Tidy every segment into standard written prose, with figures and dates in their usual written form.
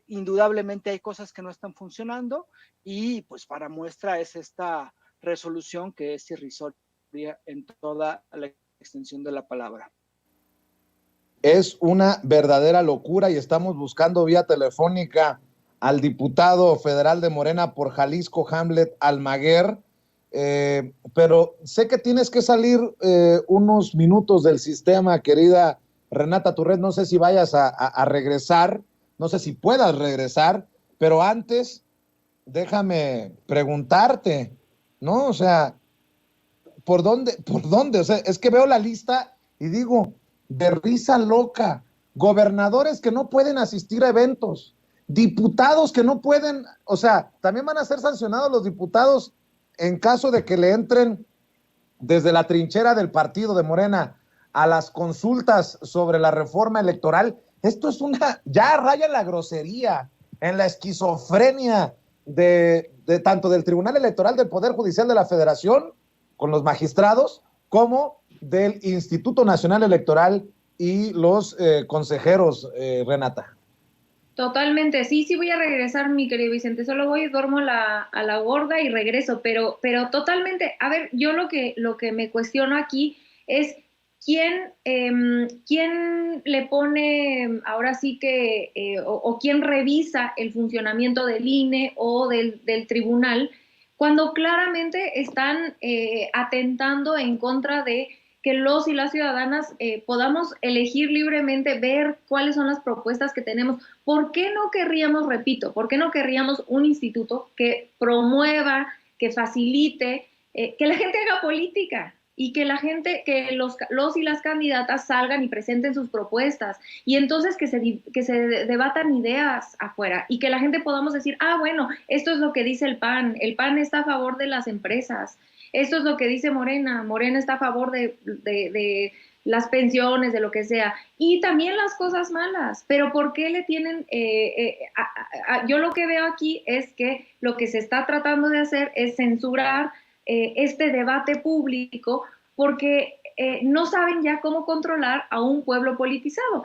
indudablemente hay cosas que no están funcionando y pues para muestra es esta resolución que es irrisoria en toda la extensión de la palabra. Es una verdadera locura y estamos buscando vía telefónica al diputado federal de Morena por Jalisco, Hamlet Almaguer, pero sé que tienes que salir unos minutos del sistema, querida Renata Turret, no sé si vayas a regresar, no sé si puedas regresar, pero antes déjame preguntarte, ¿no? O sea, ¿por dónde? ¿Por dónde? O sea, es que veo la lista y digo, de risa loca, gobernadores que no pueden asistir a eventos, diputados que no pueden, o sea, también van a ser sancionados los diputados en caso de que le entren desde la trinchera del partido de Morena a las consultas sobre la reforma electoral. Esto es ya raya en la grosería, en la esquizofrenia de tanto del Tribunal Electoral del Poder Judicial de la Federación con los magistrados, como del Instituto Nacional Electoral y los consejeros, Renata. Totalmente, sí, sí voy a regresar, mi querido Vicente, solo voy, duermo a la gorda y regreso, pero totalmente, a ver, yo lo que me cuestiono aquí es quién le pone, ahora sí que, o quién revisa el funcionamiento del INE o del tribunal, cuando claramente están atentando en contra de que los y las ciudadanas podamos elegir libremente, ver cuáles son las propuestas que tenemos. ¿Por qué no querríamos, repito, por qué no querríamos un instituto que promueva, que facilite, que la gente haga política? Y que la gente, que los y las candidatas salgan y presenten sus propuestas, y entonces que se debatan ideas afuera, y que la gente podamos decir, bueno, esto es lo que dice el PAN está a favor de las empresas, esto es lo que dice Morena está a favor de las pensiones, de lo que sea, y también las cosas malas, pero ¿por qué le tienen? Yo lo que veo aquí es que lo que se está tratando de hacer es censurar este debate público porque no saben ya cómo controlar a un pueblo politizado.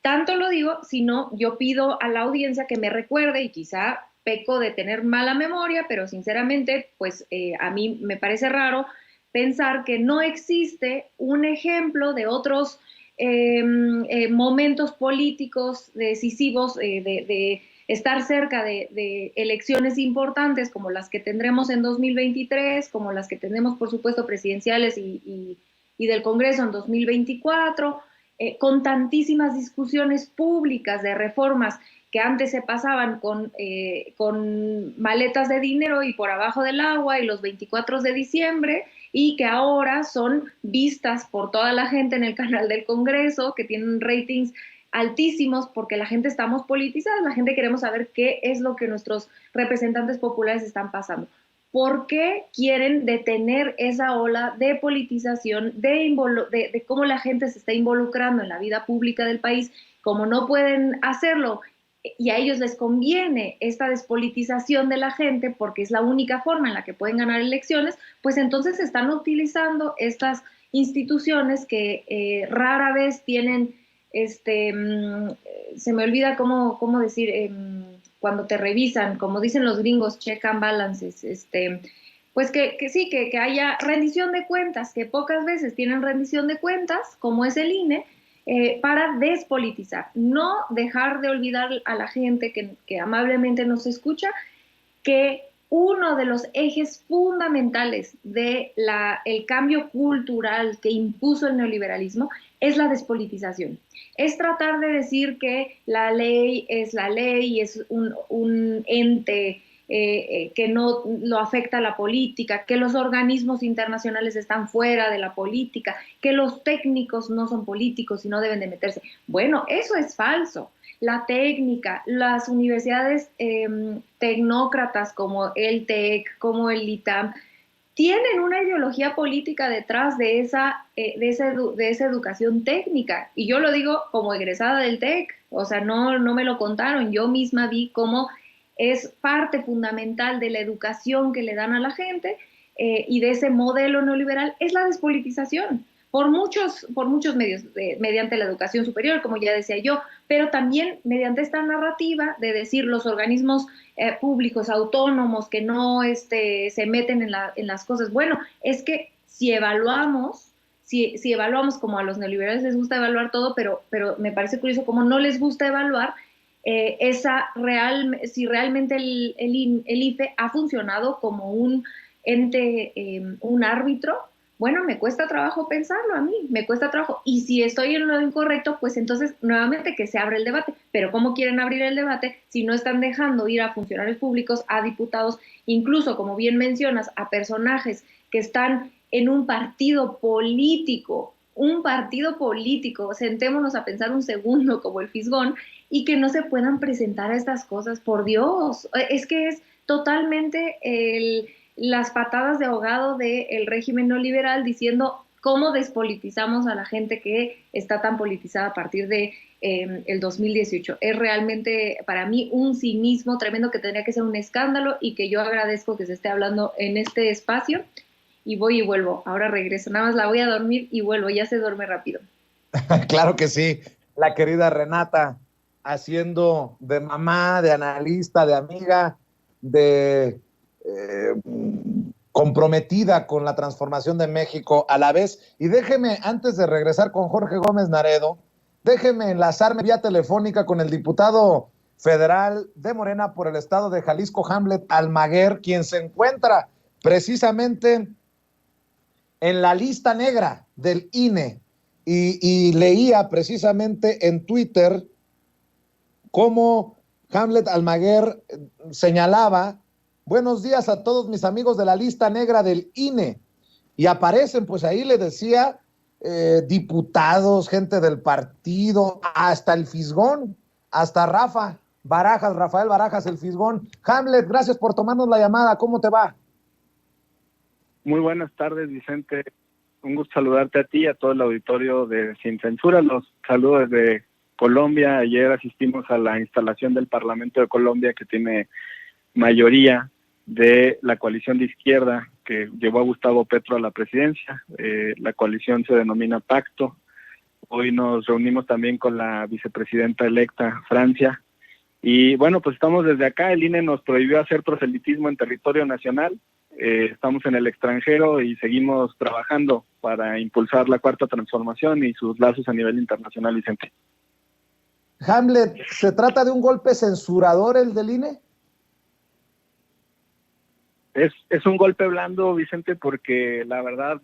Tanto lo digo, sino yo pido a la audiencia que me recuerde, y quizá peco de tener mala memoria, pero sinceramente, pues a mí me parece raro pensar que no existe un ejemplo de otros momentos políticos decisivos de estar cerca de elecciones importantes como las que tendremos en 2023, como las que tenemos, por supuesto, presidenciales y del Congreso en 2024, con tantísimas discusiones públicas de reformas que antes se pasaban con maletas de dinero y por abajo del agua y los 24 de diciembre, y que ahora son vistas por toda la gente en el canal del Congreso, que tienen ratings altísimos porque la gente estamos politizadas, la gente queremos saber qué es lo que nuestros representantes populares están pasando. ¿Por qué quieren detener esa ola de politización, de cómo la gente se está involucrando en la vida pública del país? Como no pueden hacerlo y a ellos les conviene esta despolitización de la gente porque es la única forma en la que pueden ganar elecciones, pues entonces están utilizando estas instituciones que rara vez tienen, se me olvida cómo decir, cuando te revisan, como dicen los gringos, check and balances, pues que sí, que haya rendición de cuentas, que pocas veces tienen rendición de cuentas, como es el INE, para despolitizar, no dejar de olvidar a la gente que amablemente nos escucha, que uno de los ejes fundamentales del cambio cultural que impuso el neoliberalismo es la despolitización. Es tratar de decir que la ley es la ley y es un ente que no lo afecta a la política, que los organismos internacionales están fuera de la política, que los técnicos no son políticos y no deben de meterse. Bueno, eso es falso. La técnica, las universidades tecnócratas como el TEC, como el ITAM, tienen una ideología política detrás de esa educación técnica. Y yo lo digo como egresada del TEC, o sea, no me lo contaron, yo misma vi cómo es parte fundamental de la educación que le dan a la gente y de ese modelo neoliberal, es la despolitización. por muchos medios, mediante la educación superior, como ya decía yo, pero también mediante esta narrativa de decir los organismos públicos, autónomos, que no se meten en las cosas. Bueno, es que si evaluamos como a los neoliberales les gusta evaluar todo, pero me parece curioso como no les gusta evaluar si realmente el IFE ha funcionado como un ente, un árbitro. Bueno, me cuesta trabajo pensarlo a mí, me cuesta trabajo. Y si estoy en lo incorrecto, pues entonces nuevamente que se abre el debate. Pero ¿cómo quieren abrir el debate si no están dejando ir a funcionarios públicos, a diputados, incluso, como bien mencionas, a personajes que están en un partido político? Sentémonos a pensar un segundo, como el Fisgón, y que no se puedan presentar a estas cosas, por Dios. Es que es totalmente las patadas de ahogado del régimen neoliberal diciendo cómo despolitizamos a la gente que está tan politizada a partir de el 2018. Es realmente para mí un cinismo tremendo que tendría que ser un escándalo y que yo agradezco que se esté hablando en este espacio. Y voy y vuelvo, ahora regreso, nada más la voy a dormir y vuelvo, ya se duerme rápido. Claro que sí, la querida Renata, haciendo de mamá, de analista, de amiga, de comprometida con la transformación de México a la vez. Y déjeme, antes de regresar con Jorge Gómez Naredo, déjeme enlazarme vía telefónica con el diputado federal de Morena por el estado de Jalisco, Hamlet Almaguer, quien se encuentra precisamente en la lista negra del INE. Y leía precisamente en Twitter cómo Hamlet Almaguer señalaba: buenos días a todos mis amigos de la lista negra del INE. Y aparecen, pues ahí le decía, diputados, gente del partido, hasta el Fisgón, hasta Rafael Barajas, el Fisgón. Hamlet, gracias por tomarnos la llamada. ¿Cómo te va? Muy buenas tardes, Vicente. Un gusto saludarte a ti y a todo el auditorio de Sin Censura. Los saludo desde Colombia. Ayer asistimos a la instalación del Parlamento de Colombia, que tiene mayoría de la coalición de izquierda que llevó a Gustavo Petro a la presidencia. La coalición se denomina Pacto. Hoy nos reunimos también con la vicepresidenta electa, Francia. Y bueno, pues estamos desde acá. El INE nos prohibió hacer proselitismo en territorio nacional. Estamos en el extranjero y seguimos trabajando para impulsar la Cuarta Transformación y sus lazos a nivel internacional, Vicente. Hamlet, ¿se trata de un golpe censurador el del INE? Es un golpe blando, Vicente, porque la verdad,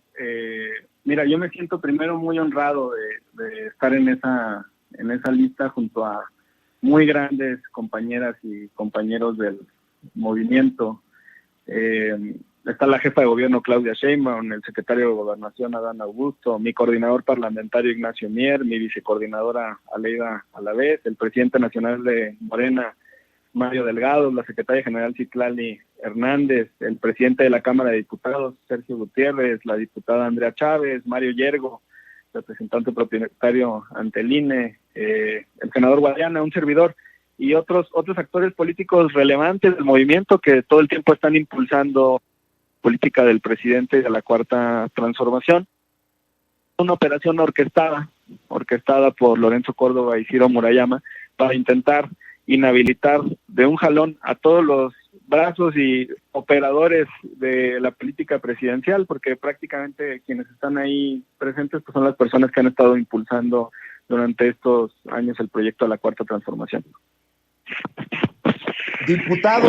mira, yo me siento primero muy honrado de estar en esa lista junto a muy grandes compañeras y compañeros del movimiento. Está la jefa de gobierno Claudia Sheinbaum, el secretario de Gobernación Adán Augusto, mi coordinador parlamentario Ignacio Mier, mi vicecoordinadora Aleida Alavés, el presidente nacional de Morena Mario Delgado, la secretaria general Citlali Hernández, el presidente de la Cámara de Diputados Sergio Gutiérrez, la diputada Andrea Chávez, Mario Yergo, representante propietario ante el INE, el senador Guadiana, un servidor, y otros actores políticos relevantes del movimiento que todo el tiempo están impulsando política del presidente y de la Cuarta Transformación. Una operación orquestada por Lorenzo Córdoba y Ciro Murayama para intentar inhabilitar de un jalón a todos los brazos y operadores de la política presidencial, porque prácticamente quienes están ahí presentes pues son las personas que han estado impulsando durante estos años el proyecto de la Cuarta Transformación. Diputado,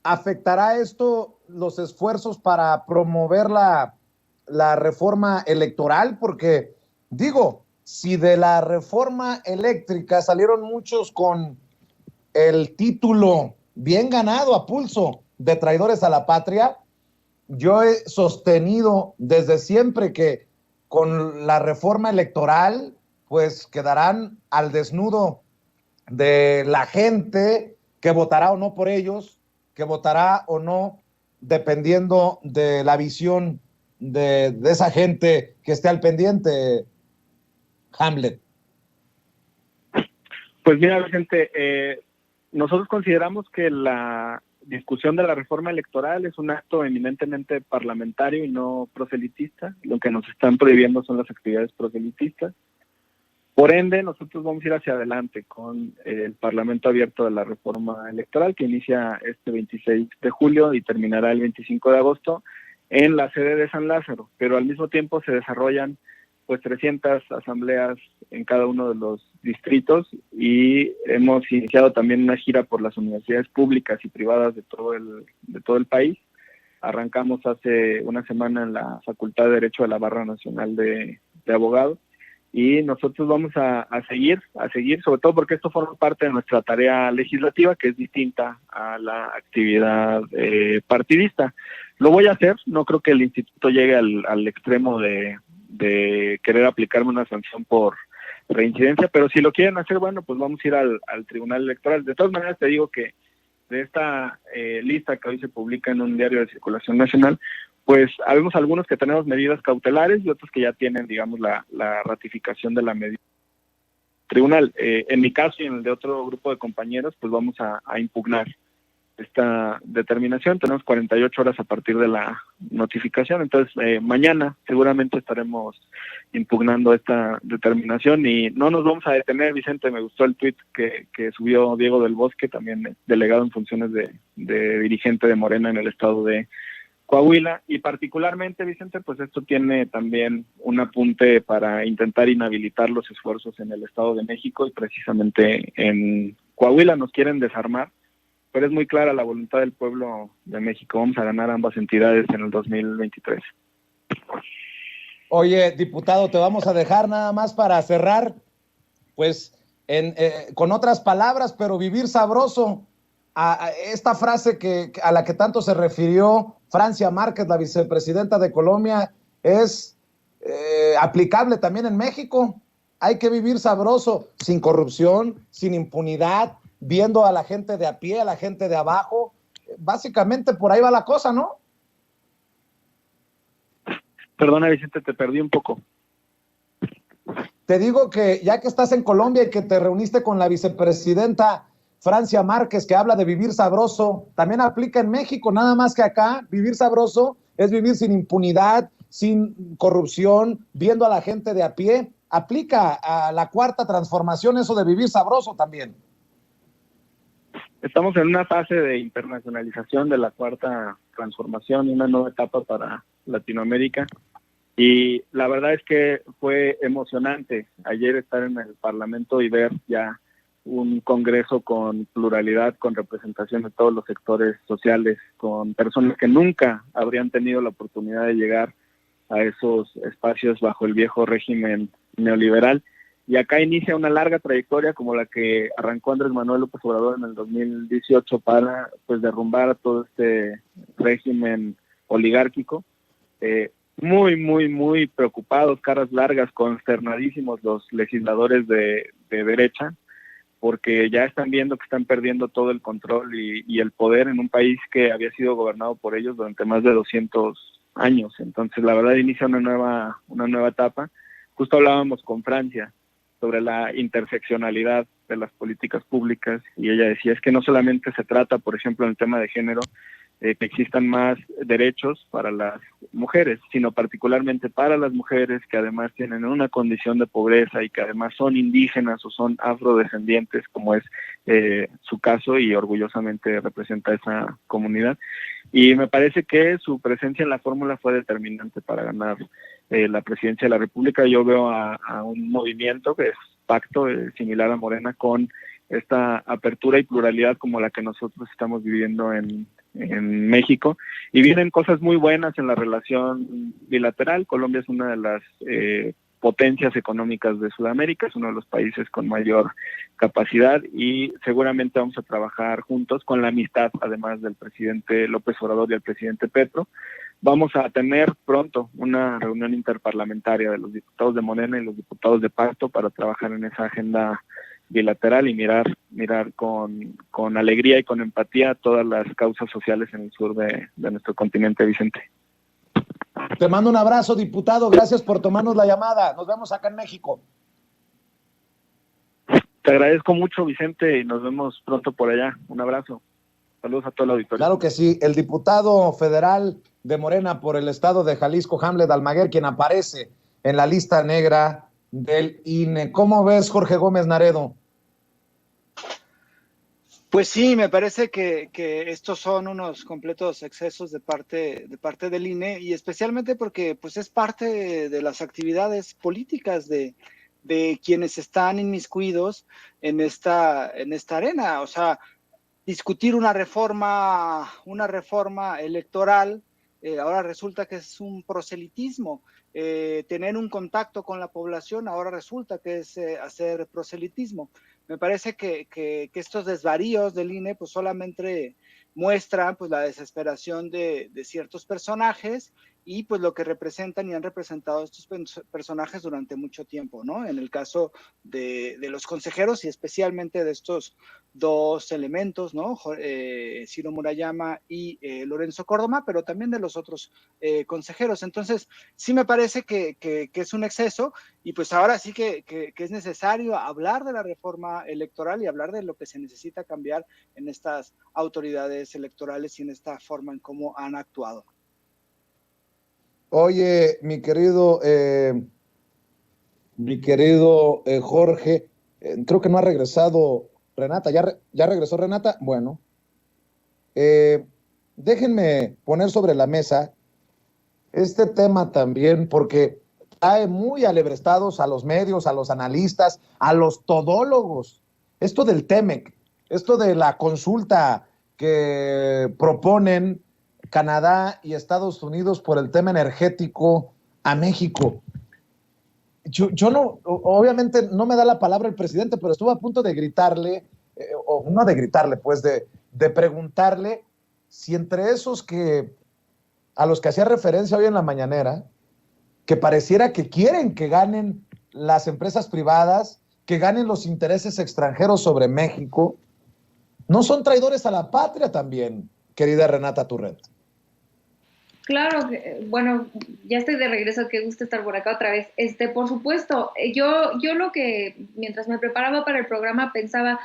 ¿afectará esto los esfuerzos para promover la reforma electoral? Porque, digo, si de la reforma eléctrica salieron muchos con el título bien ganado a pulso de traidores a la patria, yo he sostenido desde siempre que con la reforma electoral pues quedarán al desnudo de la gente que votará o no por ellos, que votará o no dependiendo de la visión de esa gente que esté al pendiente, Hamlet. Pues mira, Vicente, nosotros consideramos que la discusión de la reforma electoral es un acto eminentemente parlamentario y no proselitista. Lo que nos están prohibiendo son las actividades proselitistas. Por ende, nosotros vamos a ir hacia adelante con el Parlamento abierto de la reforma electoral, que inicia este 26 de julio y terminará el 25 de agosto en la sede de San Lázaro, pero al mismo tiempo se desarrollan pues 300 asambleas en cada uno de los distritos y hemos iniciado también una gira por las universidades públicas y privadas de todo el país. Arrancamos hace una semana en la Facultad de Derecho de la Barra Nacional de Abogados y nosotros vamos a seguir, sobre todo porque esto forma parte de nuestra tarea legislativa, que es distinta a la actividad partidista. Lo voy a hacer, no creo que el instituto llegue al extremo de querer aplicarme una sanción por reincidencia, pero si lo quieren hacer, bueno, pues vamos a ir al Tribunal Electoral. De todas maneras, te digo que de esta lista que hoy se publica en un diario de circulación nacional, pues habemos algunos que tenemos medidas cautelares y otros que ya tienen, digamos, la ratificación de la medida tribunal. En mi caso y en el de otro grupo de compañeros, pues vamos a impugnar esta determinación. Tenemos 48 horas a partir de la notificación, entonces mañana seguramente estaremos impugnando esta determinación y no nos vamos a detener. Vicente, me gustó el tuit que subió Diego del Bosque, también delegado en funciones de dirigente de Morena en el estado de Coahuila, y particularmente, Vicente, pues esto tiene también un apunte para intentar inhabilitar los esfuerzos en el Estado de México y precisamente en Coahuila nos quieren desarmar, pero es muy clara la voluntad del pueblo de México. Vamos a ganar ambas entidades en el 2023. Oye, diputado, te vamos a dejar nada más para cerrar, pues con otras palabras, pero vivir sabroso. A esta frase a la que tanto se refirió Francia Márquez, la vicepresidenta de Colombia, es aplicable también en México. Hay que vivir sabroso, sin corrupción, sin impunidad, viendo a la gente de a pie, a la gente de abajo. Básicamente por ahí va la cosa, ¿no? Perdona, Vicente, te perdí un poco. Te digo que ya que estás en Colombia y que te reuniste con la vicepresidenta Francia Márquez, que habla de vivir sabroso, también aplica en México, nada más que acá, vivir sabroso es vivir sin impunidad, sin corrupción, viendo a la gente de a pie. Aplica a la cuarta transformación eso de vivir sabroso también. Estamos en una fase de internacionalización de la cuarta transformación, una nueva etapa para Latinoamérica. Y la verdad es que fue emocionante ayer estar en el Parlamento y ver ya un congreso con pluralidad, con representación de todos los sectores sociales, con personas que nunca habrían tenido la oportunidad de llegar a esos espacios bajo el viejo régimen neoliberal. Y acá inicia una larga trayectoria como la que arrancó Andrés Manuel López Obrador en el 2018 para pues derrumbar todo este régimen oligárquico. Muy preocupados, caras largas, consternadísimos los legisladores de derecha, porque ya están viendo que están perdiendo todo el control y el poder en un país que había sido gobernado por ellos durante más de 200 años. Entonces, la verdad, inicia una nueva etapa. Justo hablábamos con Francia sobre la interseccionalidad de las políticas públicas y ella decía, es que no solamente se trata, por ejemplo, en el tema de género, que existan más derechos para las mujeres, sino particularmente para las mujeres que además tienen una condición de pobreza y que además son indígenas o son afrodescendientes, como es su caso, y orgullosamente representa esa comunidad. Y me parece que su presencia en la fórmula fue determinante para ganar la presidencia de la República. Yo veo a un movimiento que es pacto similar a Morena, con esta apertura y pluralidad como la que nosotros estamos viviendo en México, y vienen cosas muy buenas en la relación bilateral. Colombia es una de las potencias económicas de Sudamérica, es uno de los países con mayor capacidad y seguramente vamos a trabajar juntos con la amistad, además del presidente López Obrador y el presidente Petro. Vamos a tener pronto una reunión interparlamentaria de los diputados de Morena y los diputados de Pacto para trabajar en esa agenda bilateral y mirar con alegría y con empatía todas las causas sociales en el sur de nuestro continente, Vicente. Te mando un abrazo, diputado. Gracias por tomarnos la llamada. Nos vemos acá en México. Te agradezco mucho, Vicente, y nos vemos pronto por allá. Un abrazo. Saludos a todo el auditorio. Claro que sí, el diputado federal de Morena por el estado de Jalisco, Hamlet Almaguer, quien aparece en la lista negra del INE. ¿Cómo ves, Jorge Gómez Naredo? Pues sí, me parece que estos son unos completos excesos de parte del INE, y especialmente porque pues es parte de las actividades políticas de quienes están inmiscuidos en esta arena. O sea, discutir una reforma electoral, ahora resulta que es un proselitismo. Tener un contacto con la población, ahora resulta que es hacer proselitismo. Me parece que estos desvaríos del INE pues solamente muestran pues la desesperación de ciertos personajes y pues lo que representan y han representado estos personajes durante mucho tiempo, ¿no? En el caso de los consejeros y especialmente de estos dos elementos, ¿no? Ciro Murayama y Lorenzo Córdoba, pero también de los otros consejeros. Entonces, sí me parece que es un exceso, y pues ahora sí que es necesario hablar de la reforma electoral y hablar de lo que se necesita cambiar en estas autoridades electorales y en esta forma en cómo han actuado. Oye, mi querido Jorge, creo que no ha regresado Renata. ¿Ya regresó Renata? Bueno, déjenme poner sobre la mesa este tema también, porque trae muy alebrestados a los medios, a los analistas, a los todólogos. Esto del TEMEC, esto de la consulta que proponen Canadá y Estados Unidos por el tema energético a México. Yo no, obviamente no me da la palabra el presidente, pero estuve a punto de gritarle, o no de gritarle, pues de preguntarle si entre esos que a los que hacía referencia hoy en la mañanera, que pareciera que quieren que ganen las empresas privadas, que ganen los intereses extranjeros sobre México, ¿no son traidores a la patria también, querida Renata Turret? Claro, bueno, ya estoy de regreso, qué gusto estar por acá otra vez. Por supuesto, yo lo que mientras me preparaba para el programa pensaba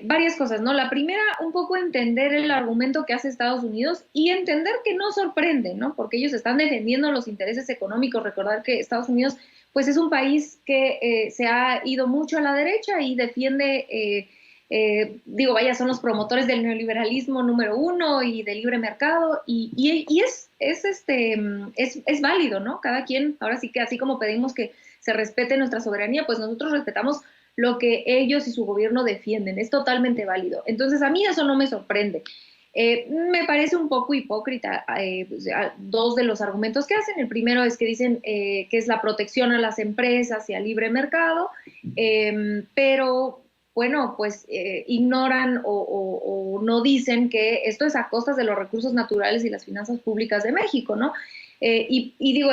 varias cosas, ¿no? La primera, un poco entender el argumento que hace Estados Unidos y entender que no sorprende, ¿no? Porque ellos están defendiendo los intereses económicos. Recordar que Estados Unidos, pues, es un país que se ha ido mucho a la derecha y defiende vaya, son los promotores del neoliberalismo número uno y del libre mercado, y es válido, ¿no? Cada quien, ahora sí que así como pedimos que se respete nuestra soberanía, pues nosotros respetamos lo que ellos y su gobierno defienden, es totalmente válido. Entonces a mí eso no me sorprende. Me parece un poco hipócrita dos de los argumentos que hacen. El primero es que dicen que es la protección a las empresas y al libre mercado, pero bueno, pues ignoran o no dicen que esto es a costas de los recursos naturales y las finanzas públicas de México, ¿no? Y digo,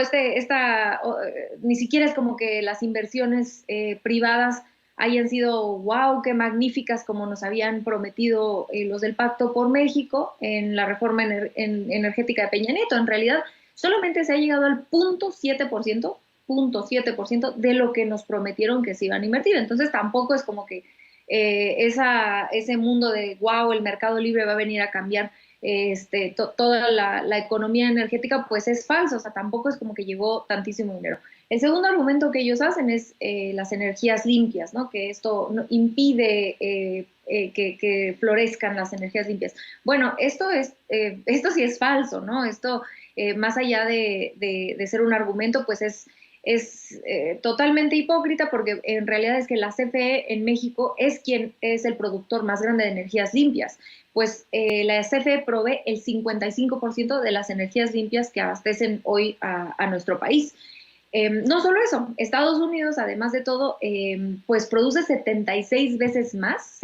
ni siquiera es como que las inversiones privadas hayan sido, wow, qué magníficas como nos habían prometido los del Pacto por México en la reforma energética de Peña Nieto. En realidad, solamente se ha llegado al 0.7% de lo que nos prometieron que se iban a invertir. Entonces tampoco es como que ese mundo de wow, el mercado libre va a venir a cambiar toda la economía energética, pues es falso. O sea, tampoco es como que llegó tantísimo dinero. El segundo argumento que ellos hacen es las energías limpias, ¿no? Que esto impide que florezcan las energías limpias. Bueno, esto sí es falso, ¿no? Esto, más allá de ser un argumento, pues es totalmente hipócrita, porque en realidad es que la CFE en México es quien es el productor más grande de energías limpias. Pues la CFE provee el 55% de las energías limpias que abastecen hoy a nuestro país. No solo eso, Estados Unidos, además de todo, pues produce 76 veces más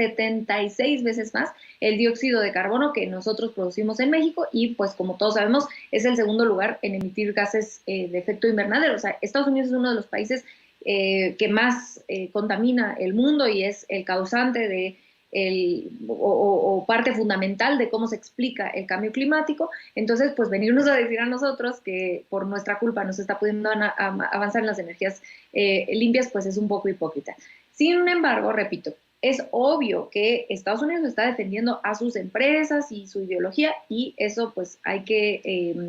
el dióxido de carbono que nosotros producimos en México, y pues como todos sabemos es el segundo lugar en emitir gases de efecto invernadero. O sea, Estados Unidos es uno de los países que más contamina el mundo y es el causante de o parte fundamental de cómo se explica el cambio climático. Entonces, pues venirnos a decir a nosotros que por nuestra culpa no se está pudiendo avanzar en las energías limpias, pues es un poco hipócrita. Sin embargo, repito, es obvio que Estados Unidos está defendiendo a sus empresas y su ideología, y eso pues hay que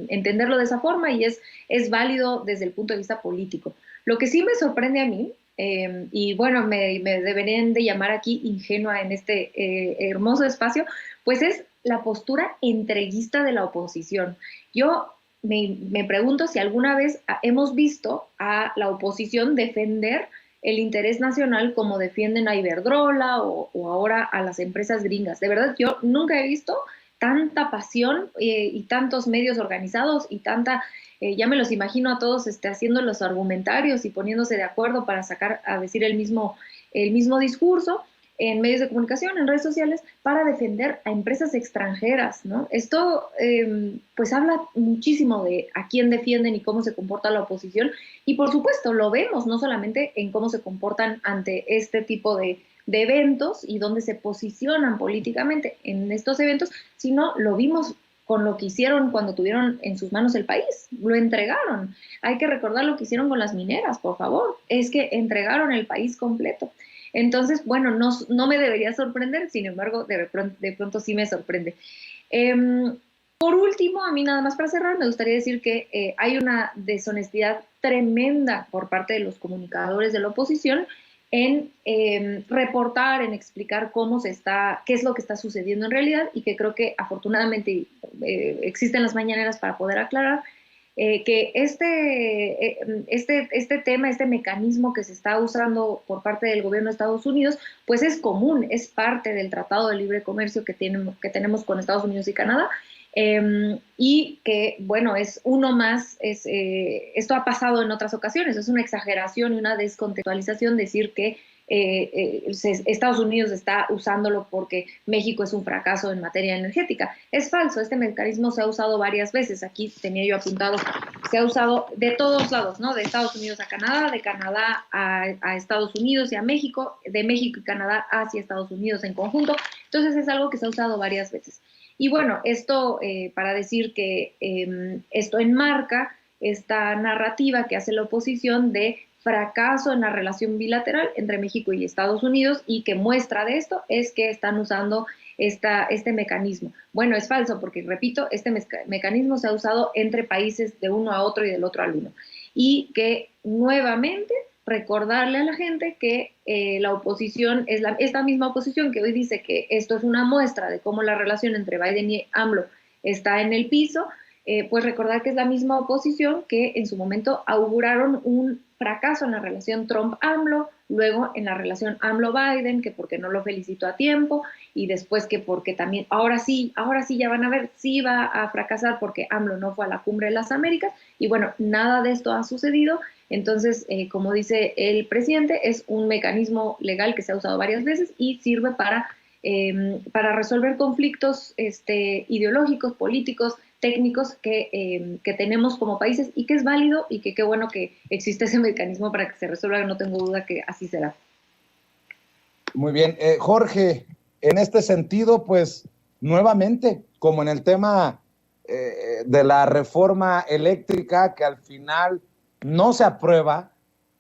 entenderlo de esa forma, y es válido desde el punto de vista político. Lo que sí me sorprende a mí, y bueno, me deberían de llamar aquí ingenua en este hermoso espacio, pues es la postura entreguista de la oposición. Yo me pregunto si alguna vez hemos visto a la oposición defender el interés nacional como defienden a Iberdrola o ahora a las empresas gringas. De verdad, yo nunca he visto tanta pasión y tantos medios organizados y tanta, ya me los imagino a todos haciendo los argumentarios y poniéndose de acuerdo para sacar a decir el mismo discurso en medios de comunicación, en redes sociales, para defender a empresas extranjeras, ¿no? Esto pues habla muchísimo de a quién defienden y cómo se comporta la oposición, y por supuesto lo vemos no solamente en cómo se comportan ante este tipo de eventos y dónde se posicionan políticamente en estos eventos, sino lo vimos con lo que hicieron cuando tuvieron en sus manos el país, lo entregaron. Hay que recordar lo que hicieron con las mineras, por favor, es que entregaron el país completo. Entonces, bueno, no me debería sorprender, sin embargo, de pronto sí me sorprende. Por último, a mí nada más para cerrar, me gustaría decir que hay una deshonestidad tremenda por parte de los comunicadores de la oposición en reportar, en explicar qué es lo que está sucediendo en realidad, y que creo que afortunadamente existen las mañaneras para poder aclarar que este tema, este mecanismo que se está usando por parte del gobierno de Estados Unidos, pues es común, es parte del Tratado de Libre Comercio que tenemos con Estados Unidos y Canadá, y que, bueno, es uno más, esto ha pasado en otras ocasiones, es una exageración y una descontextualización decir que Estados Unidos está usándolo porque México es un fracaso en materia energética. Es falso, este mecanismo se ha usado varias veces, aquí tenía yo apuntado, se ha usado de todos lados, ¿no? De Estados Unidos a Canadá, de Canadá a Estados Unidos y a México, de México y Canadá hacia Estados Unidos en conjunto, entonces es algo que se ha usado varias veces. Y bueno, esto para decir que esto enmarca esta narrativa que hace la oposición de fracaso en la relación bilateral entre México y Estados Unidos, y que muestra de esto es que están usando este mecanismo. Bueno, es falso porque, repito, este mecanismo se ha usado entre países de uno a otro y del otro al uno. Y que nuevamente recordarle a la gente que la oposición es esta misma oposición que hoy dice que esto es una muestra de cómo la relación entre Biden y AMLO está en el piso, pues recordar que es la misma oposición que en su momento auguraron un fracaso en la relación Trump-AMLO, luego en la relación AMLO-Biden, que porque no lo felicitó a tiempo, y después que porque también, ahora sí ya van a ver, sí va a fracasar porque AMLO no fue a la Cumbre de las Américas, y bueno, nada de esto ha sucedido. Entonces, como dice el presidente, es un mecanismo legal que se ha usado varias veces y sirve para resolver conflictos ideológicos, políticos, técnicos que tenemos como países, y que es válido, y que qué bueno que existe ese mecanismo para que se resuelva. No tengo duda que así será. Muy bien. Jorge, en este sentido, pues nuevamente, como en el tema de la reforma eléctrica, que al final no se aprueba,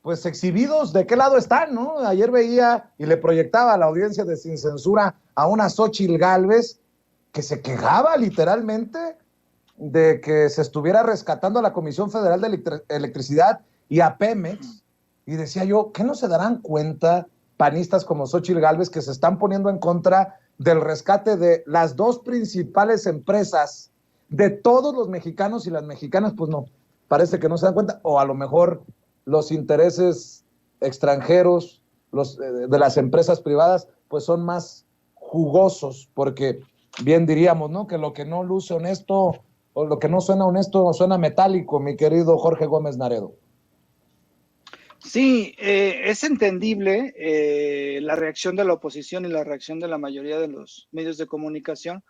pues exhibidos, ¿de qué lado están, no? Ayer veía y le proyectaba a la audiencia de Sin Censura a una Xóchitl Gálvez que se quejaba literalmente de que se estuviera rescatando a la Comisión Federal de Electricidad y a Pemex, y decía yo, ¿qué no se darán cuenta panistas como Xóchitl Gálvez que se están poniendo en contra del rescate de las dos principales empresas de todos los mexicanos y las mexicanas? Pues no, parece que no se dan cuenta, o a lo mejor los intereses extranjeros de las empresas privadas pues son más jugosos, porque bien diríamos, ¿no? Que lo que no luce honesto o lo que no suena honesto suena metálico, mi querido Jorge Gómez Naredo. Sí, es entendible la reacción de la oposición y la reacción de la mayoría de los medios de comunicación,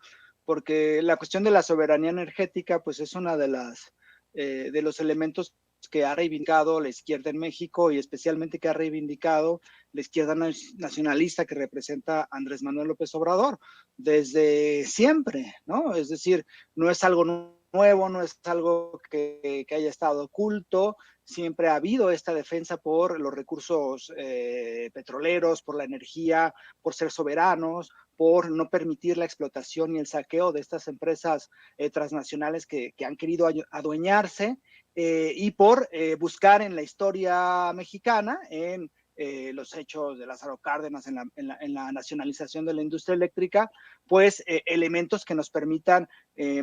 porque la cuestión de la soberanía energética pues es una de los elementos que ha reivindicado la izquierda en México, y especialmente que ha reivindicado la izquierda nacionalista que representa Andrés Manuel López Obrador desde siempre, ¿no? Es decir, no es algo nuevo, no es algo que haya estado oculto. Siempre ha habido esta defensa por los recursos petroleros, por la energía, por ser soberanos, por no permitir la explotación y el saqueo de estas empresas transnacionales que han querido adueñarse, y por buscar en la historia mexicana, en los hechos de Lázaro Cárdenas, en la nacionalización de la industria eléctrica, pues elementos que nos permitan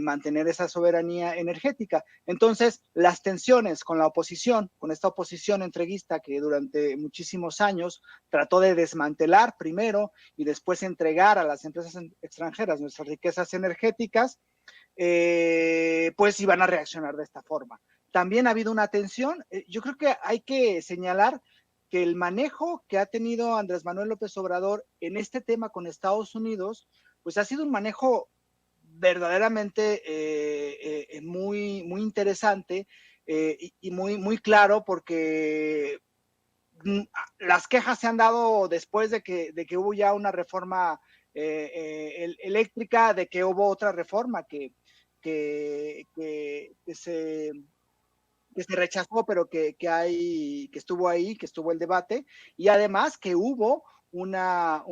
mantener esa soberanía energética. Entonces, las tensiones con la oposición, con esta oposición entreguista que durante muchísimos años trató de desmantelar primero y después entregar a las empresas extranjeras nuestras riquezas energéticas, pues iban a reaccionar de esta forma. También ha habido una tensión. Yo creo que hay que señalar que el manejo que ha tenido Andrés Manuel López Obrador en este tema con Estados Unidos, pues ha sido un manejo verdaderamente muy, muy interesante, y muy claro, porque las quejas se han dado después de que hubo ya una reforma eléctrica, de que hubo otra reforma que se rechazó, pero que estuvo ahí, que estuvo el debate, y además que hubo una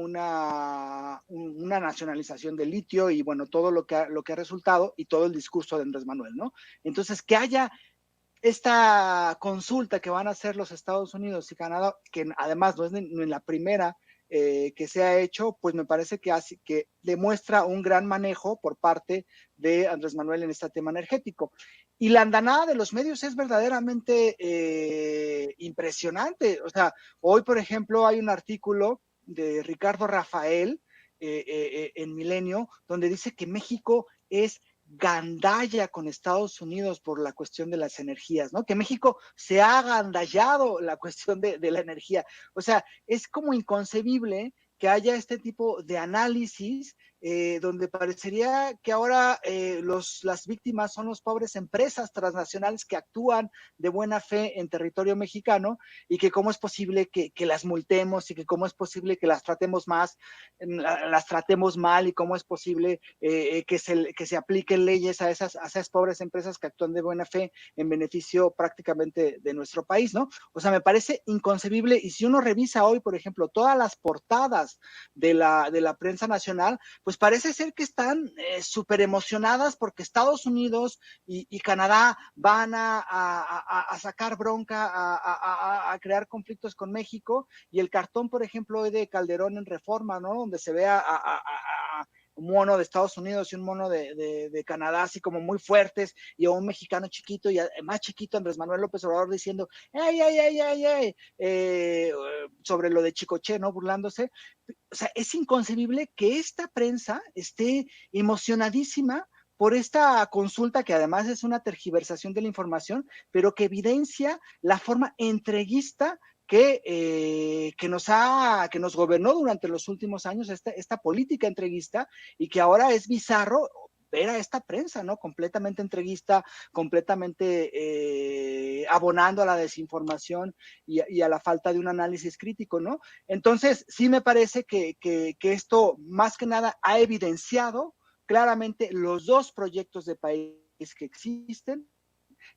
nacionalización del litio, y bueno, todo lo que ha resultado, y todo el discurso de Andrés Manuel, ¿no? Entonces, que haya esta consulta que van a hacer los Estados Unidos y Canadá, que además no es ni la primera que se ha hecho, pues me parece que demuestra un gran manejo por parte de Andrés Manuel en este tema energético. Y la andanada de los medios es verdaderamente impresionante. O sea, hoy, por ejemplo, hay un artículo de Ricardo Rafael en Milenio, donde dice que México es gandalla con Estados Unidos por la cuestión de las energías, ¿no? Que México se ha agandallado la cuestión de la energía. O sea, es como inconcebible que haya este tipo de análisis donde parecería que ahora las víctimas son las pobres empresas transnacionales que actúan de buena fe en territorio mexicano, y que cómo es posible que las multemos, y que cómo es posible que las tratemos mal, y cómo es posible que se apliquen leyes a esas pobres empresas que actúan de buena fe en beneficio prácticamente de nuestro país, ¿no? O sea, me parece inconcebible. Y si uno revisa hoy, por ejemplo, todas las portadas de la prensa nacional, pues parece ser que están súper emocionadas porque Estados Unidos y Canadá van a sacar bronca, a crear conflictos con México. Y el cartón, por ejemplo, de Calderón en Reforma, ¿no? Donde se ve a un mono de Estados Unidos y un mono de Canadá, así como muy fuertes, y a un mexicano chiquito, y más chiquito, Andrés Manuel López Obrador, diciendo sobre lo de Chicoche, ¿no? Burlándose. O sea, es inconcebible que esta prensa esté emocionadísima por esta consulta, que además es una tergiversación de la información, pero que evidencia la forma entreguista que nos gobernó durante los últimos años, esta política entreguista, y que ahora es bizarro ver a esta prensa, ¿no? Completamente entreguista, completamente abonando a la desinformación y a la falta de un análisis crítico, ¿no? Entonces, sí me parece que esto más que nada ha evidenciado claramente los dos proyectos de país que existen,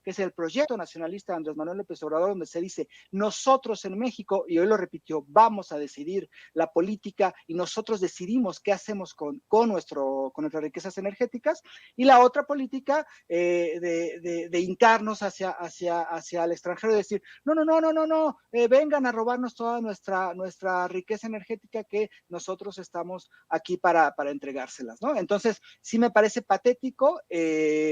que es el proyecto nacionalista de Andrés Manuel López Obrador, donde se dice: nosotros en México, y hoy lo repitió, vamos a decidir la política y nosotros decidimos qué hacemos con nuestras riquezas energéticas. Y la otra política de hincarnos hacia el extranjero y decir: no, vengan a robarnos toda nuestra riqueza energética, que nosotros estamos aquí para entregárselas, ¿no? Entonces, sí me parece patético,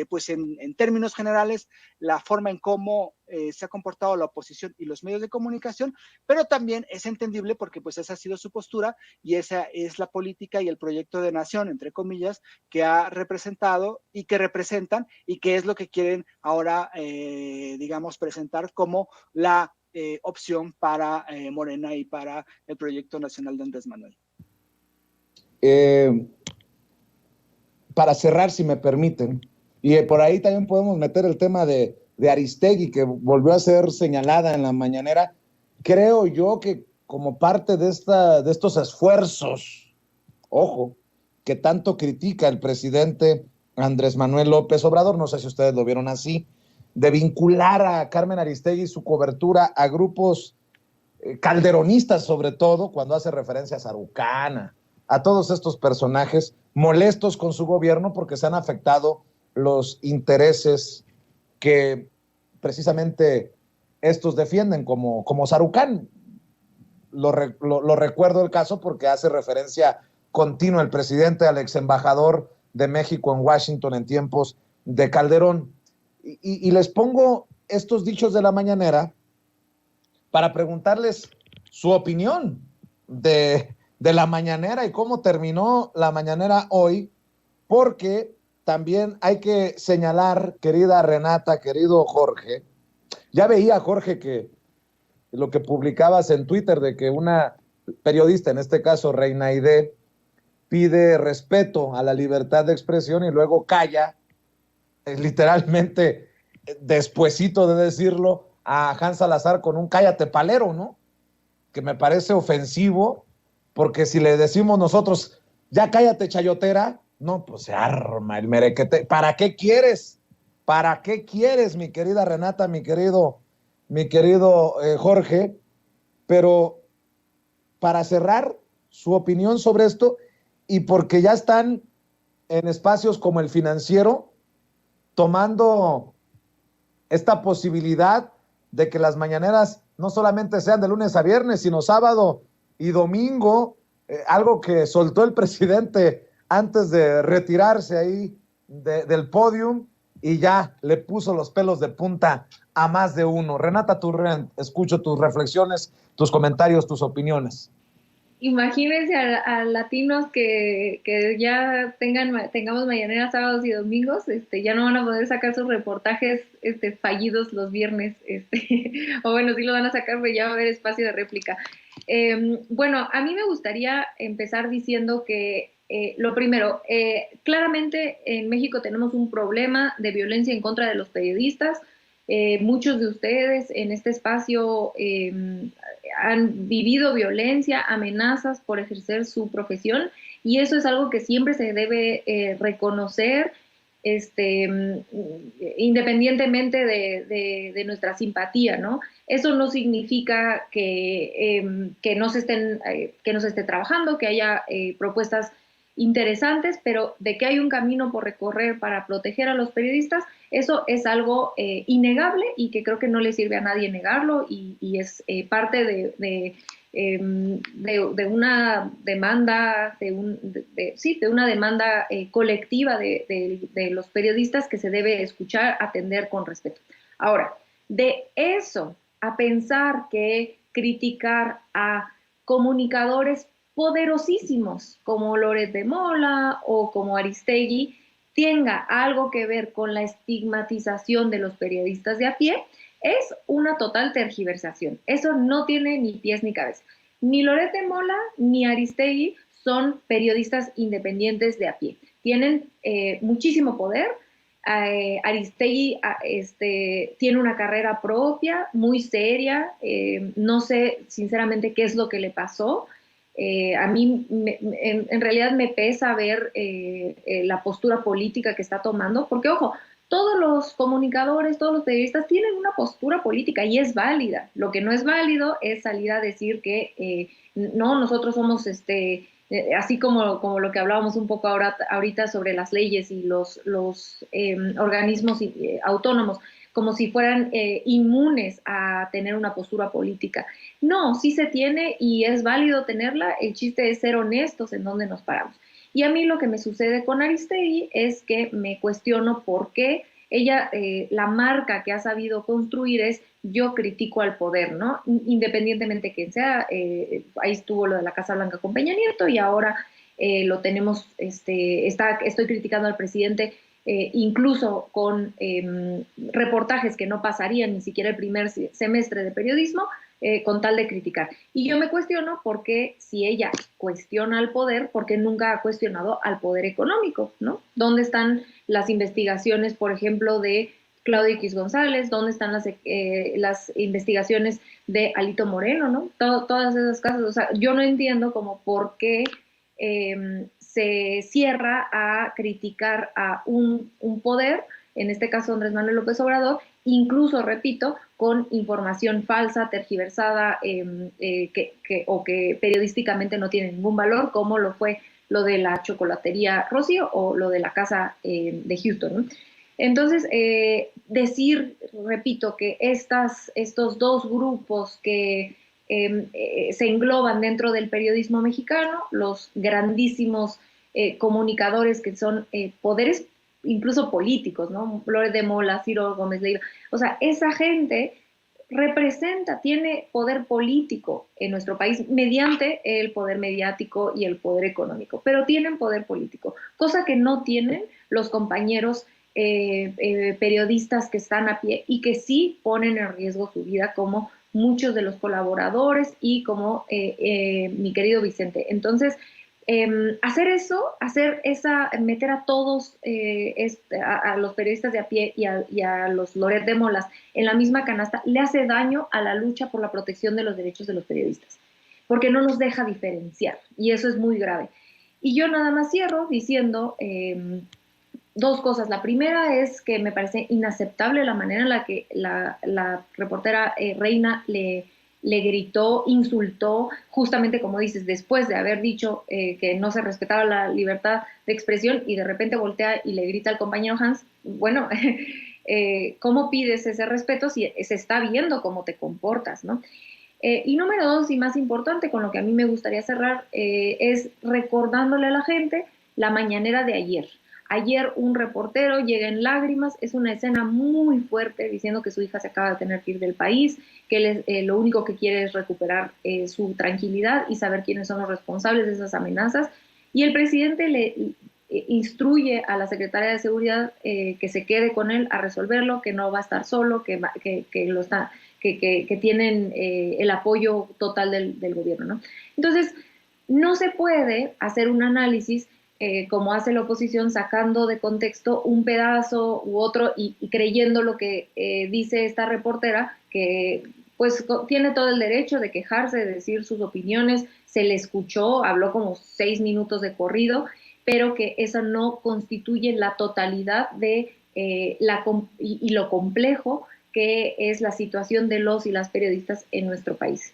pues en términos generales, la forma en cómo se ha comportado la oposición y los medios de comunicación, pero también es entendible porque pues esa ha sido su postura, y esa es la política y el proyecto de nación, entre comillas, que ha representado y que representan, y que es lo que quieren ahora, digamos, presentar como la opción para Morena y para el proyecto nacional de Andrés Manuel. Para cerrar, si me permiten, y por ahí también podemos meter el tema de Aristegui, que volvió a ser señalada en la mañanera. Creo yo que como parte de estos esfuerzos, ojo, que tanto critica el presidente Andrés Manuel López Obrador, no sé si ustedes lo vieron así, de vincular a Carmen Aristegui y su cobertura a grupos calderonistas, sobre todo cuando hace referencia a Sarucana, a todos estos personajes molestos con su gobierno porque se han afectado los intereses que precisamente estos defienden, como Sarucán. Lo recuerdo el caso porque hace referencia continua el presidente al ex embajador de México en Washington en tiempos de Calderón. Y les pongo estos dichos de la mañanera para preguntarles su opinión de la mañanera y cómo terminó la mañanera hoy, porque también hay que señalar, querida Renata, querido Jorge, ya veía, Jorge, que lo que publicabas en Twitter de que una periodista, en este caso Reina Aide, pide respeto a la libertad de expresión y luego calla, literalmente despuesito de decirlo, a Hans Salazar con un cállate palero, ¿no? Que me parece ofensivo, porque si le decimos nosotros, ya cállate chayotera, no, pues se arma el merequete. ¿Para qué quieres? ¿Para qué quieres, mi querida Renata, mi querido Jorge? Pero para cerrar su opinión sobre esto, y porque ya están en espacios como el Financiero tomando esta posibilidad de que las mañaneras no solamente sean de lunes a viernes, sino sábado y domingo, algo que soltó el presidente antes de retirarse ahí del podium, y ya le puso los pelos de punta a más de uno. Renata Turrent, escucho tus reflexiones, tus comentarios, tus opiniones. Imagínense a latinos que ya tengamos mañaneras, sábados y domingos, ya no van a poder sacar sus reportajes fallidos los viernes, o bueno, sí lo van a sacar, pero ya va a haber espacio de réplica. Bueno, a mí me gustaría empezar diciendo que lo primero, claramente en México tenemos un problema de violencia en contra de los periodistas. Muchos de ustedes en este espacio han vivido violencia, amenazas por ejercer su profesión, y eso es algo que siempre se debe reconocer, independientemente de nuestra simpatía, ¿no? Eso no significa que no se esté trabajando, que haya propuestas interesantes, pero de que hay un camino por recorrer para proteger a los periodistas, eso es algo innegable, y que creo que no le sirve a nadie negarlo, y es parte de una demanda, de una demanda colectiva de los periodistas, que se debe escuchar, atender con respeto. Ahora, de eso a pensar que criticar a comunicadores poderosísimos como Loret de Mola o como Aristegui tenga algo que ver con la estigmatización de los periodistas de a pie, es una total tergiversación. Eso no tiene ni pies ni cabeza. Ni Loret de Mola ni Aristegui son periodistas independientes de a pie. Tienen muchísimo poder. Aristegui tiene una carrera propia, muy seria. No sé sinceramente qué es lo que le pasó. A mí en realidad me pesa ver la postura política que está tomando, porque ojo, todos los comunicadores, todos los periodistas tienen una postura política y es válida. Lo que no es válido es salir a decir que no, nosotros somos así como lo que hablábamos un poco ahorita sobre las leyes y los organismos autónomos, como si fueran inmunes a tener una postura política. No, sí se tiene y es válido tenerla. El chiste es ser honestos en dónde nos paramos. Y a mí lo que me sucede con Aristegui es que me cuestiono por qué ella, la marca que ha sabido construir es yo critico al poder, ¿no? Independientemente de quién sea. Ahí estuvo lo de la Casa Blanca con Peña Nieto, y ahora lo tenemos, estoy criticando al presidente, incluso con reportajes que no pasarían ni siquiera el primer semestre de periodismo, con tal de criticar. Y yo me cuestiono por qué, si ella cuestiona al poder, por qué nunca ha cuestionado al poder económico, ¿no? ¿Dónde están las investigaciones, por ejemplo, de Claudio X González? ¿Dónde están las investigaciones de Alito Moreno, ¿no? Todas esas casos. O sea, yo no entiendo como por qué se cierra a criticar a un poder, en este caso Andrés Manuel López Obrador, incluso, repito, con información falsa, tergiversada, o que periodísticamente no tiene ningún valor, como lo fue lo de la chocolatería Rocío o lo de la casa de Houston, ¿no? Entonces, decir, repito, que estos dos grupos que se engloban dentro del periodismo mexicano, los grandísimos comunicadores que son poderes incluso políticos, ¿no? Flores de Mola, Ciro Gómez Leiva, o sea, esa gente representa, tiene poder político en nuestro país mediante el poder mediático y el poder económico, pero tienen poder político, cosa que no tienen los compañeros periodistas que están a pie y que sí ponen en riesgo su vida, como muchos de los colaboradores y como mi querido Vicente. Entonces, hacer eso, meter a todos, a los periodistas de a pie y a los Loret de Molas en la misma canasta, le hace daño a la lucha por la protección de los derechos de los periodistas, porque no los deja diferenciar, y eso es muy grave. Y yo nada más cierro diciendo dos cosas. La primera es que me parece inaceptable la manera en la que la reportera Reina le gritó, insultó, justamente como dices, después de haber dicho que no se respetaba la libertad de expresión, y de repente voltea y le grita al compañero Hans. Bueno, ¿cómo pides ese respeto si se está viendo cómo te comportas, ¿no? Y número dos, y más importante, con lo que a mí me gustaría cerrar, es recordándole a la gente la mañanera de ayer. Ayer un reportero llega en lágrimas, es una escena muy fuerte, diciendo que su hija se acaba de tener que ir del país, que él lo único que quiere es recuperar su tranquilidad y saber quiénes son los responsables de esas amenazas. Y el presidente le instruye a la secretaria de Seguridad que se quede con él a resolverlo, que no va a estar solo, que tienen el apoyo total del gobierno, ¿no? Entonces, no se puede hacer un análisis como hace la oposición, sacando de contexto un pedazo u otro y creyendo lo que dice esta reportera, que pues tiene todo el derecho de quejarse, de decir sus opiniones, se le escuchó, habló como 6 minutos de corrido, pero que eso no constituye la totalidad de y lo complejo que es la situación de los y las periodistas en nuestro país.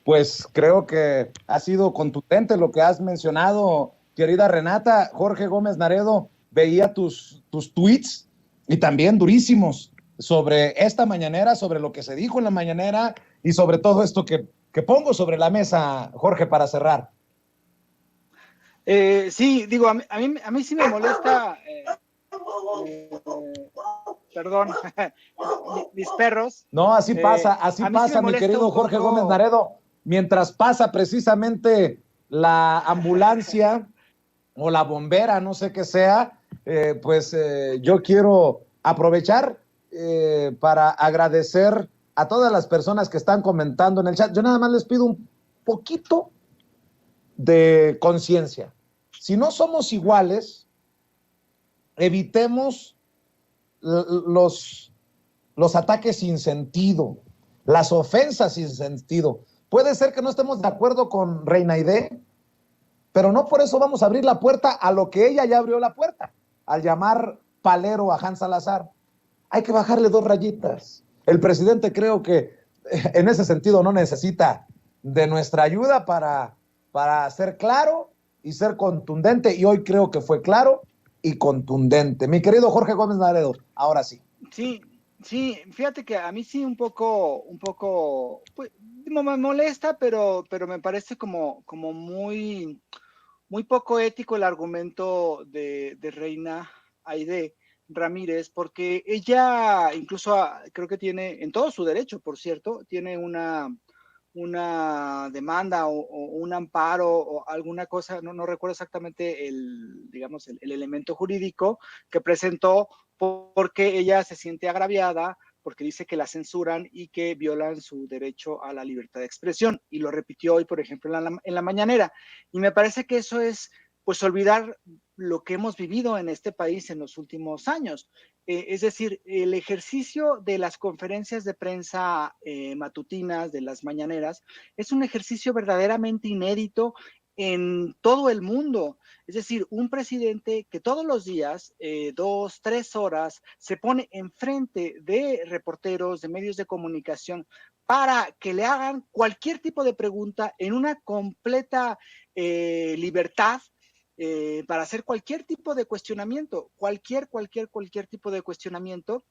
Pues creo que ha sido contundente lo que has mencionado, querida Renata. Jorge Gómez Naredo, veía tus tweets y también durísimos sobre esta mañanera, sobre lo que se dijo en la mañanera y sobre todo esto que pongo sobre la mesa, Jorge, para cerrar. Sí, digo, a mí sí me molesta, perdón, mis perros. No, así pasa, sí mi querido Jorge Gómez Naredo. Mientras pasa precisamente la ambulancia o la bombera, no sé qué sea, yo quiero aprovechar para agradecer a todas las personas que están comentando en el chat. Yo nada más les pido un poquito de conciencia. Si no somos iguales, evitemos los ataques sin sentido, las ofensas sin sentido. Puede ser que no estemos de acuerdo con Reina Aide, pero no por eso vamos a abrir la puerta a lo que ella ya abrió la puerta, al llamar palero a Hans Salazar. Hay que bajarle 2 rayitas. El presidente creo que en ese sentido no necesita de nuestra ayuda para ser claro y ser contundente, y hoy creo que fue claro y contundente. Mi querido Jorge Gómez Naredo, ahora sí. Sí, fíjate que a mí sí un poco, pues, me molesta, pero me parece como muy poco ético el argumento de Reina Aide Ramírez, porque ella incluso creo que tiene, en todo su derecho, por cierto, tiene una demanda o un amparo o alguna cosa, no recuerdo exactamente el elemento jurídico que presentó, porque ella se siente agraviada, porque dice que la censuran y que violan su derecho a la libertad de expresión, y lo repitió hoy, por ejemplo, en la mañanera. Y me parece que eso es pues olvidar lo que hemos vivido en este país en los últimos años. Es decir, el ejercicio de las conferencias de prensa matutinas, de las mañaneras, es un ejercicio verdaderamente inédito en todo el mundo. Es decir, un presidente que todos los días, 2, 3 horas, se pone enfrente de reporteros, de medios de comunicación, para que le hagan cualquier tipo de pregunta en una completa libertad, para hacer cualquier tipo de cuestionamiento, cualquier tipo de cuestionamiento.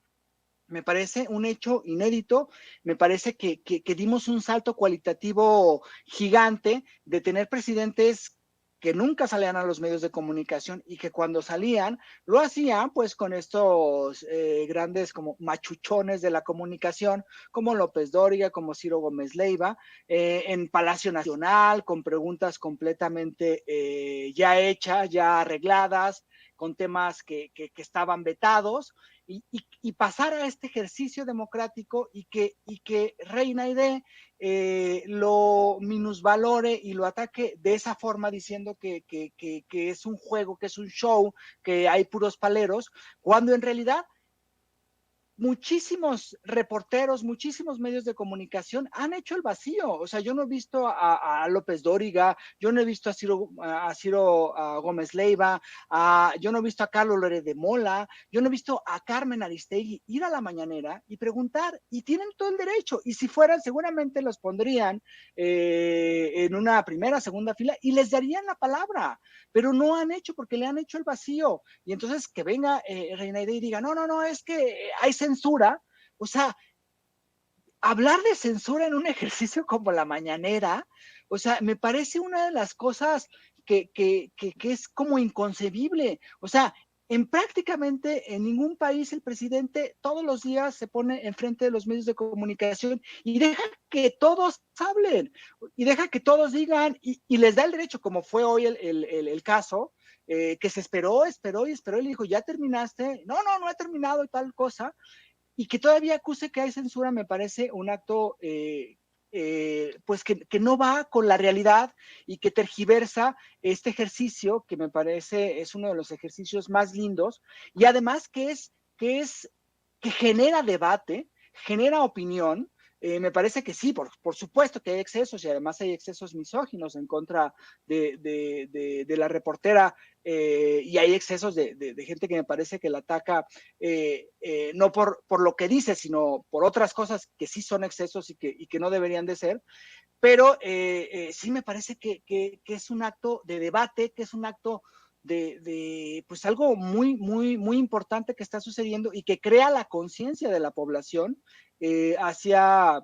Me parece un hecho inédito, me parece que dimos un salto cualitativo gigante de tener presidentes que nunca salían a los medios de comunicación y que cuando salían lo hacían pues con estos grandes como machuchones de la comunicación, como López Dóriga, como Ciro Gómez Leiva, en Palacio Nacional, con preguntas completamente ya hechas, ya arregladas, con temas que estaban vetados, y pasar a este ejercicio democrático y que Reina Aide lo minusvalore y lo ataque de esa forma, diciendo que es un juego, que es un show, que hay puros paleros, cuando en realidad muchísimos reporteros, muchísimos medios de comunicación han hecho el vacío. O sea, yo no he visto a López Dóriga, yo no he visto a Ciro Gómez Leiva, yo no he visto a Carlos Loret de Mola, yo no he visto a Carmen Aristegui ir a la mañanera y preguntar, y tienen todo el derecho, y si fueran seguramente los pondrían en una primera, segunda fila y les darían la palabra, pero no han hecho porque le han hecho el vacío. Y entonces que venga Reina Aide y diga, no, es que hay censura. O sea, hablar de censura en un ejercicio como la mañanera, o sea, me parece una de las cosas que es como inconcebible. O sea, prácticamente en ningún país el presidente todos los días se pone enfrente de los medios de comunicación y deja que todos hablen, y deja que todos digan, y les da el derecho, como fue hoy el caso, que se esperó, y le dijo, ¿ya terminaste? No he terminado y tal cosa. Y que todavía acuse que hay censura me parece un acto pues que no va con la realidad y que tergiversa este ejercicio, que me parece es uno de los ejercicios más lindos, y además que genera debate, genera opinión. Me parece que sí, por supuesto que hay excesos, y además hay excesos misóginos en contra de la reportera, y hay excesos de gente que me parece que la ataca, no por lo que dice, sino por otras cosas que sí son excesos y que no deberían de ser. Pero sí me parece que es un acto de debate, que es un acto pues algo muy importante que está sucediendo y que crea la conciencia de la población hacia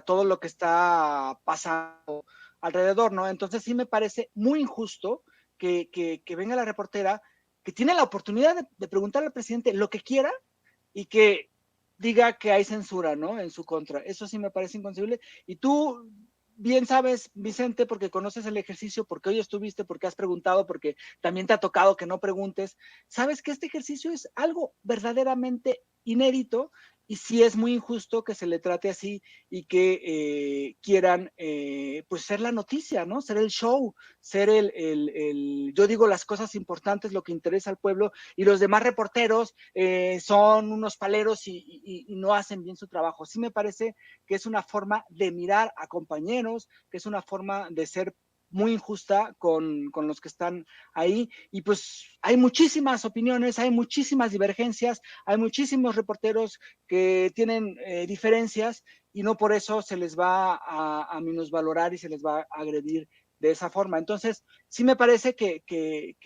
todo lo que está pasando alrededor, ¿no? Entonces sí me parece muy injusto que venga la reportera, que tiene la oportunidad de preguntarle al presidente lo que quiera, y que diga que hay censura, ¿no?, en su contra. Eso sí me parece inconcebible. Y tú bien sabes, Vicente, porque conoces el ejercicio, porque hoy estuviste, porque has preguntado, porque también te ha tocado que no preguntes, sabes que este ejercicio es algo verdaderamente inédito, y sí es muy injusto que se le trate así, y que quieran pues ser la noticia, ¿no? Ser el show, ser yo digo las cosas importantes, lo que interesa al pueblo, y los demás reporteros son unos paleros y no hacen bien su trabajo. Sí me parece que es una forma de mirar a compañeros, que es una forma de ser muy injusta con los que están ahí. Y pues hay muchísimas opiniones, hay muchísimas divergencias, hay muchísimos reporteros que tienen diferencias, y no por eso se les va a minusvalorar y se les va a agredir de esa forma. Entonces, sí me parece que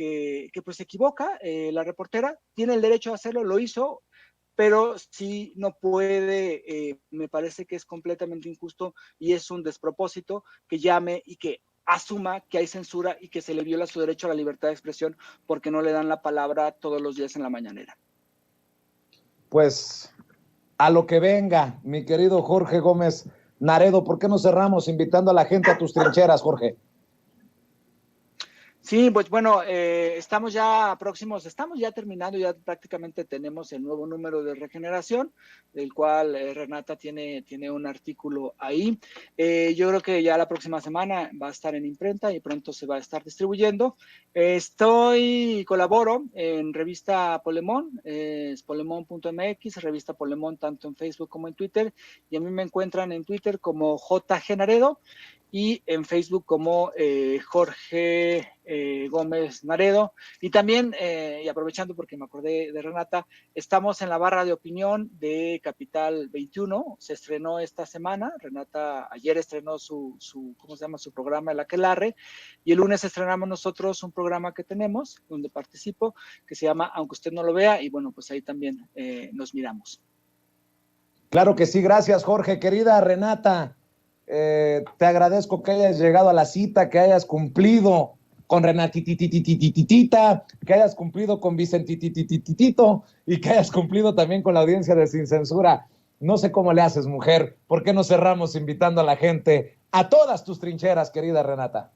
pues se equivoca la reportera, tiene el derecho a hacerlo, lo hizo, pero sí no puede, me parece que es completamente injusto y es un despropósito que llame y que asuma que hay censura y que se le viola su derecho a la libertad de expresión porque no le dan la palabra todos los días en la mañanera. Pues a lo que venga, mi querido Jorge Gómez Naredo. ¿Por qué no cerramos invitando a la gente a tus trincheras, Jorge? Sí, pues bueno, estamos ya próximos, estamos ya terminando, ya prácticamente tenemos el nuevo número de Regeneración, del cual Renata tiene un artículo ahí. Yo creo que ya la próxima semana va a estar en imprenta y pronto se va a estar distribuyendo. Colaboro en revista Polemón, es polemón.mx, revista Polemón tanto en Facebook como en Twitter, y a mí me encuentran en Twitter como J. Naredo y en Facebook como Jorge Gómez Naredo. Y también, y aprovechando porque me acordé de Renata, estamos en la barra de opinión de Capital 21, se estrenó esta semana, Renata ayer estrenó ¿cómo se llama? Su programa El Aquelarre, y el lunes estrenamos nosotros un programa que tenemos, donde participo, que se llama Aunque usted no lo vea, y bueno, pues ahí también nos miramos. Claro que sí, gracias Jorge. Querida Renata, te agradezco que hayas llegado a la cita, que hayas cumplido con Renatititititita, que hayas cumplido con Vicentititititito y que hayas cumplido también con la audiencia de Sin Censura. No sé cómo le haces, mujer. ¿Por qué no cerramos invitando a la gente a todas tus trincheras, querida Renata?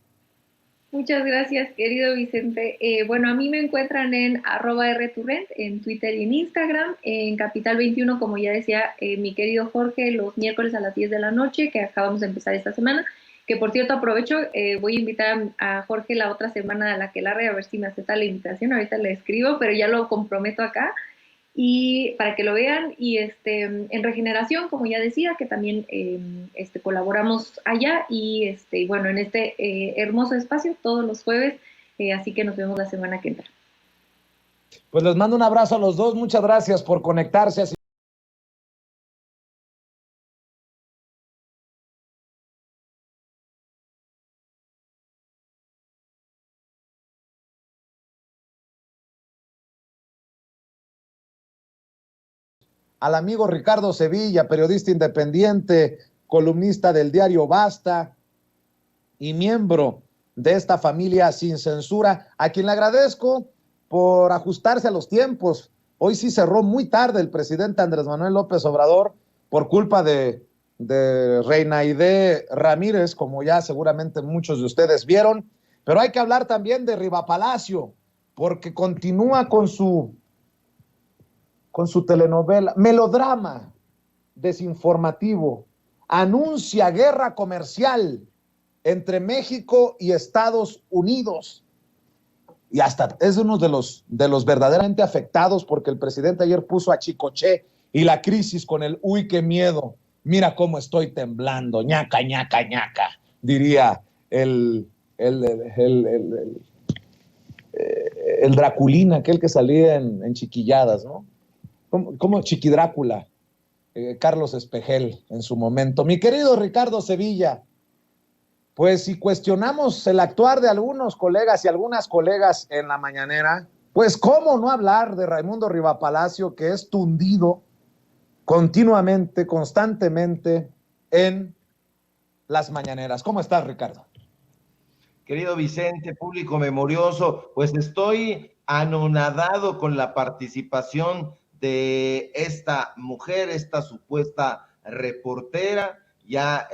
Muchas gracias, querido Vicente. Bueno, a mí me encuentran en @rturrent, en Twitter y en Instagram, en Capital 21, como ya decía mi querido Jorge, los miércoles a las 10 de la noche, que acabamos de empezar esta semana, que por cierto aprovecho, voy a invitar a Jorge la otra semana a la Aquelarre, a ver si me acepta la invitación, ahorita le escribo, pero ya lo comprometo acá, y para que lo vean. Y en Regeneración, como ya decía, que también colaboramos allá, y bueno, en este hermoso espacio todos los jueves, así que nos vemos la semana que entra. Pues les mando un abrazo a los dos, muchas gracias por conectarse. Así al amigo Ricardo Sevilla, periodista independiente, columnista del diario Basta y miembro de esta familia Sin Censura, a quien le agradezco por ajustarse a los tiempos. Hoy sí cerró muy tarde el presidente Andrés Manuel López Obrador por culpa de Reinaide Ramírez, como ya seguramente muchos de ustedes vieron, pero hay que hablar también de Riva Palacio, porque continúa con su telenovela, melodrama desinformativo, anuncia guerra comercial entre México y Estados Unidos. Y hasta es uno de los verdaderamente afectados, porque el presidente ayer puso a Chicoche y la crisis con el uy, qué miedo, mira cómo estoy temblando, ñaca, ñaca, ñaca, diría el Draculín, aquel que salía en Chiquilladas, ¿no? ¿Cómo Chiquidrácula? Carlos Espejel en su momento. Mi querido Ricardo Sevilla, pues si cuestionamos el actuar de algunos colegas y algunas colegas en la mañanera, pues cómo no hablar de Raimundo Rivapalacio, que es tundido continuamente, constantemente en las mañaneras. ¿Cómo estás, Ricardo? Querido Vicente, público memorioso, pues estoy anonadado con la participación de esta mujer, esta supuesta reportera. Ya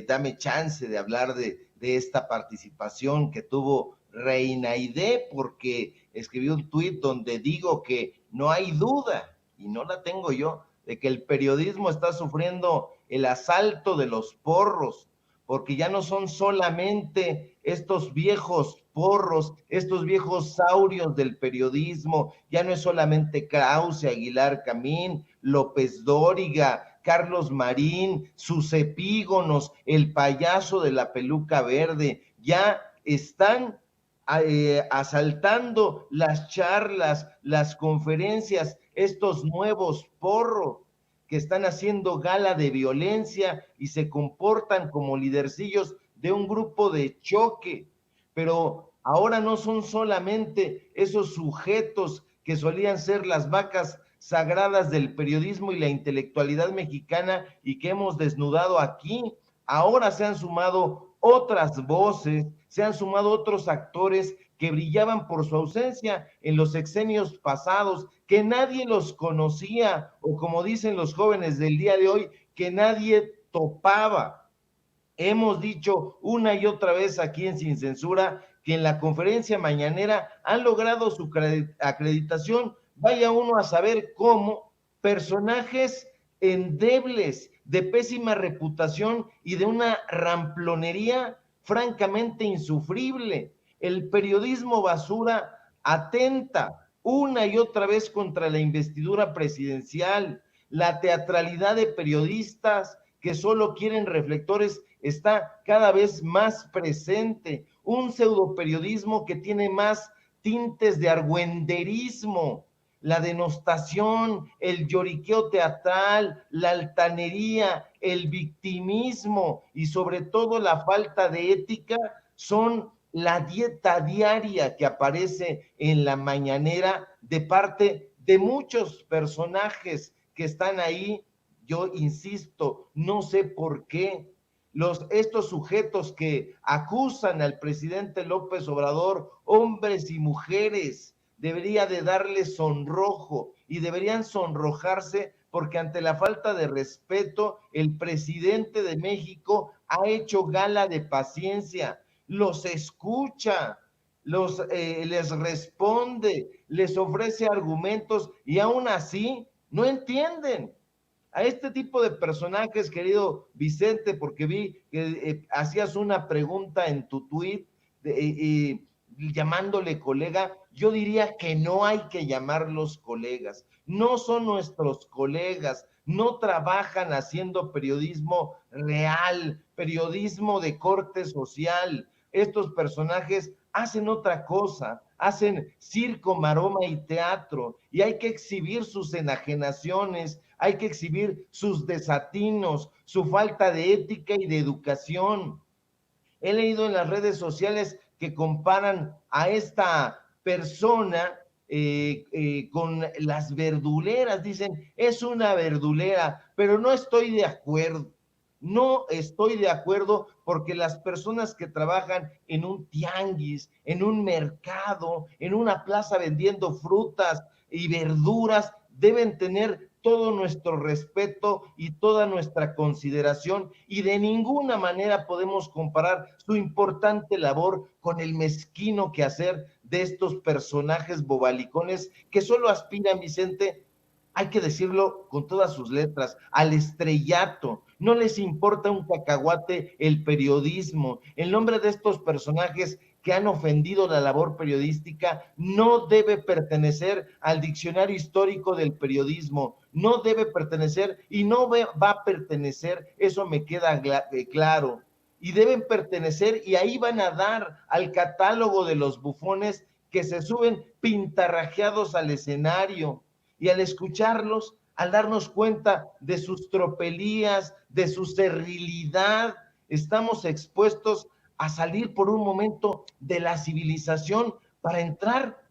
dame chance de hablar de esta participación que tuvo Reinaide, porque escribió un tuit donde digo que no hay duda, y no la tengo yo, de que el periodismo está sufriendo el asalto de los porros, porque ya no son solamente estos viejos porros, estos viejos saurios del periodismo, ya no es solamente Krause, Aguilar Camín, López Dóriga, Carlos Marín, sus epígonos, el payaso de la peluca verde, ya están asaltando las charlas, las conferencias, estos nuevos porros que están haciendo gala de violencia y se comportan como lidercillos de un grupo de choque. Pero ahora no son solamente esos sujetos que solían ser las vacas sagradas del periodismo y la intelectualidad mexicana y que hemos desnudado aquí. Ahora se han sumado otras voces, se han sumado otros actores que brillaban por su ausencia en los sexenios pasados, que nadie los conocía, o como dicen los jóvenes del día de hoy, que nadie topaba. Hemos dicho una y otra vez aquí en Sin Censura que en la conferencia mañanera han logrado su acreditación, vaya uno a saber cómo, personajes endebles, de pésima reputación y de una ramplonería francamente insufrible. El periodismo basura atenta una y otra vez contra la investidura presidencial. La teatralidad de periodistas que solo quieren reflectores está cada vez más presente. Un pseudoperiodismo que tiene más tintes de argüenderismo, la denostación, el lloriqueo teatral, la altanería, el victimismo y sobre todo la falta de ética son la dieta diaria que aparece en la mañanera de parte de muchos personajes que están ahí. Yo insisto, no sé por qué estos sujetos que acusan al presidente López Obrador, hombres y mujeres, debería de darles sonrojo y deberían sonrojarse porque ante la falta de respeto, el presidente de México ha hecho gala de paciencia, los escucha, les responde, les ofrece argumentos y aún así no entienden. A este tipo de personajes, querido Vicente, porque vi que hacías una pregunta en tu tweet llamándole colega, yo diría que no hay que llamarlos colegas, no son nuestros colegas, no trabajan haciendo periodismo real, periodismo de corte social. Estos personajes hacen otra cosa, hacen circo, maroma y teatro, y hay que exhibir sus enajenaciones, hay que exhibir sus desatinos, su falta de ética y de educación. He leído en las redes sociales que comparan a esta persona con las verduleras, dicen, es una verdulera, pero no estoy de acuerdo. No estoy de acuerdo porque las personas que trabajan en un tianguis, en un mercado, en una plaza vendiendo frutas y verduras, deben tener todo nuestro respeto y toda nuestra consideración, y de ninguna manera podemos comparar su importante labor con el mezquino quehacer de estos personajes bobalicones que solo aspiran, Vicente, hay que decirlo con todas sus letras, al estrellato. No les importa un cacahuate el periodismo. El nombre de estos personajes que han ofendido la labor periodística no debe pertenecer al diccionario histórico del periodismo, no debe pertenecer y no va a pertenecer, eso me queda claro, y deben pertenecer y ahí van a dar al catálogo de los bufones que se suben pintarrajeados al escenario, y al escucharlos, al darnos cuenta de sus tropelías, de su servilidad, estamos expuestos a salir por un momento de la civilización para entrar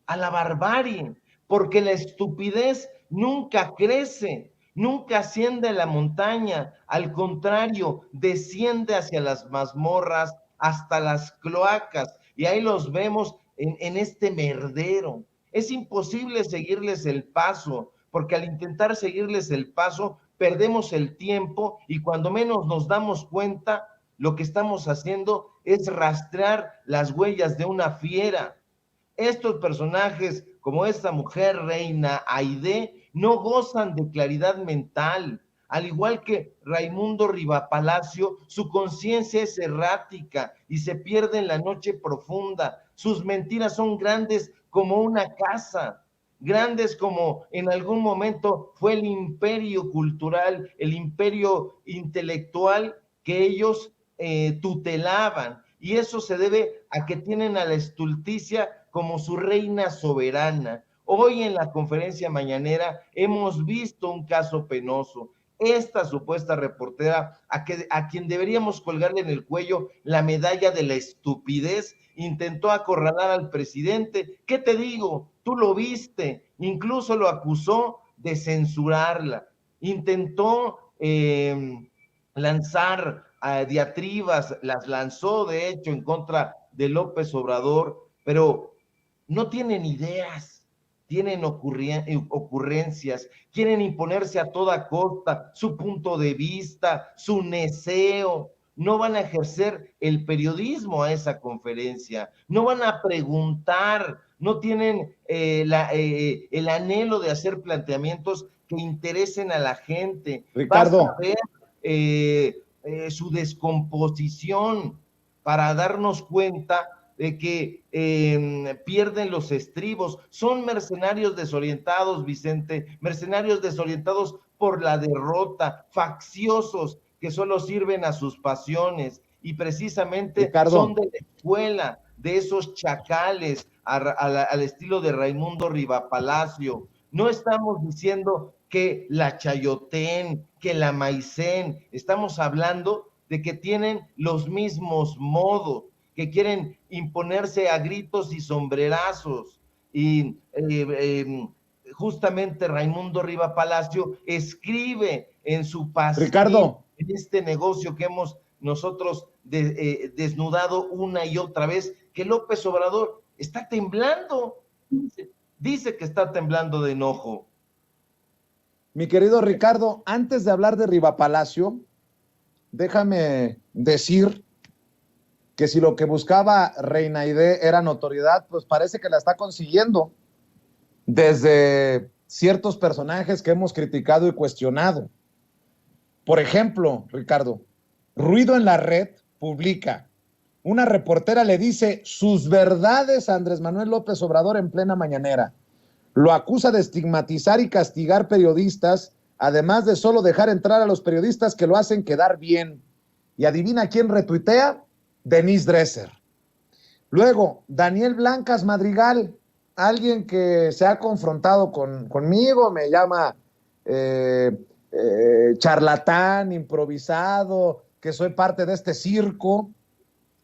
a la barbarie, porque la estupidez nunca crece, nunca asciende a la montaña, al contrario, desciende hacia las mazmorras, hasta las cloacas, y ahí los vemos en este merdero. Es imposible seguirles el paso, porque al intentar seguirles el paso, perdemos el tiempo y cuando menos nos damos cuenta, lo que estamos haciendo es rastrear las huellas de una fiera. Estos personajes, como esta mujer reina Aide, no gozan de claridad mental. Al igual que Raimundo Rivapalacio, su conciencia es errática y se pierde en la noche profunda. Sus mentiras son grandes como una casa, grandes como en algún momento fue el imperio cultural, el imperio intelectual que ellos tutelaban, y eso se debe a que tienen a la estulticia como su reina soberana. Hoy en la conferencia mañanera hemos visto un caso penoso. Esta supuesta reportera, a quien deberíamos colgarle en el cuello la medalla de la estupidez, intentó acorralar al presidente. ¿Qué te digo? Tú lo viste, incluso lo acusó de censurarla. Intentó lanzar diatribas, las lanzó de hecho en contra de López Obrador, pero no tienen ideas, tienen ocurrencias, quieren imponerse a toda costa su punto de vista, su neseo. no van a ejercer el periodismo a esa conferencia, no van a preguntar, no tienen el anhelo de hacer planteamientos que interesen a la gente. Ricardo. Basta ver su descomposición para darnos cuenta de que pierden los estribos. Son mercenarios desorientados, Vicente, mercenarios desorientados por la derrota, facciosos que solo sirven a sus pasiones, y precisamente Ricardo, son de la escuela de esos chacales al estilo de Raimundo Rivapalacio. No estamos diciendo que la Chayotén, que la Maicén, estamos hablando de que tienen los mismos modos, que quieren imponerse a gritos y sombrerazos. Y justamente Raimundo Rivapalacio escribe en su pastel, Ricardo, en este negocio que hemos nosotros desnudado una y otra vez, que López Obrador está temblando, dice que está temblando de enojo. mi querido Ricardo, antes de hablar de Rivapalacio, déjame decir que si lo que buscaba Reina Aide era notoriedad, pues parece que la está consiguiendo desde ciertos personajes que hemos criticado y cuestionado. Por ejemplo, Ricardo, Ruido en la Red publica, una reportera le dice sus verdades a Andrés Manuel López Obrador en plena mañanera. Lo acusa de estigmatizar y castigar periodistas, además de solo dejar entrar a los periodistas que lo hacen quedar bien. Y adivina quién retuitea, Denise Dresser. Luego, Daniel Blancas Madrigal, alguien que se ha confrontado conmigo, me llama charlatán, improvisado, que soy parte de este circo.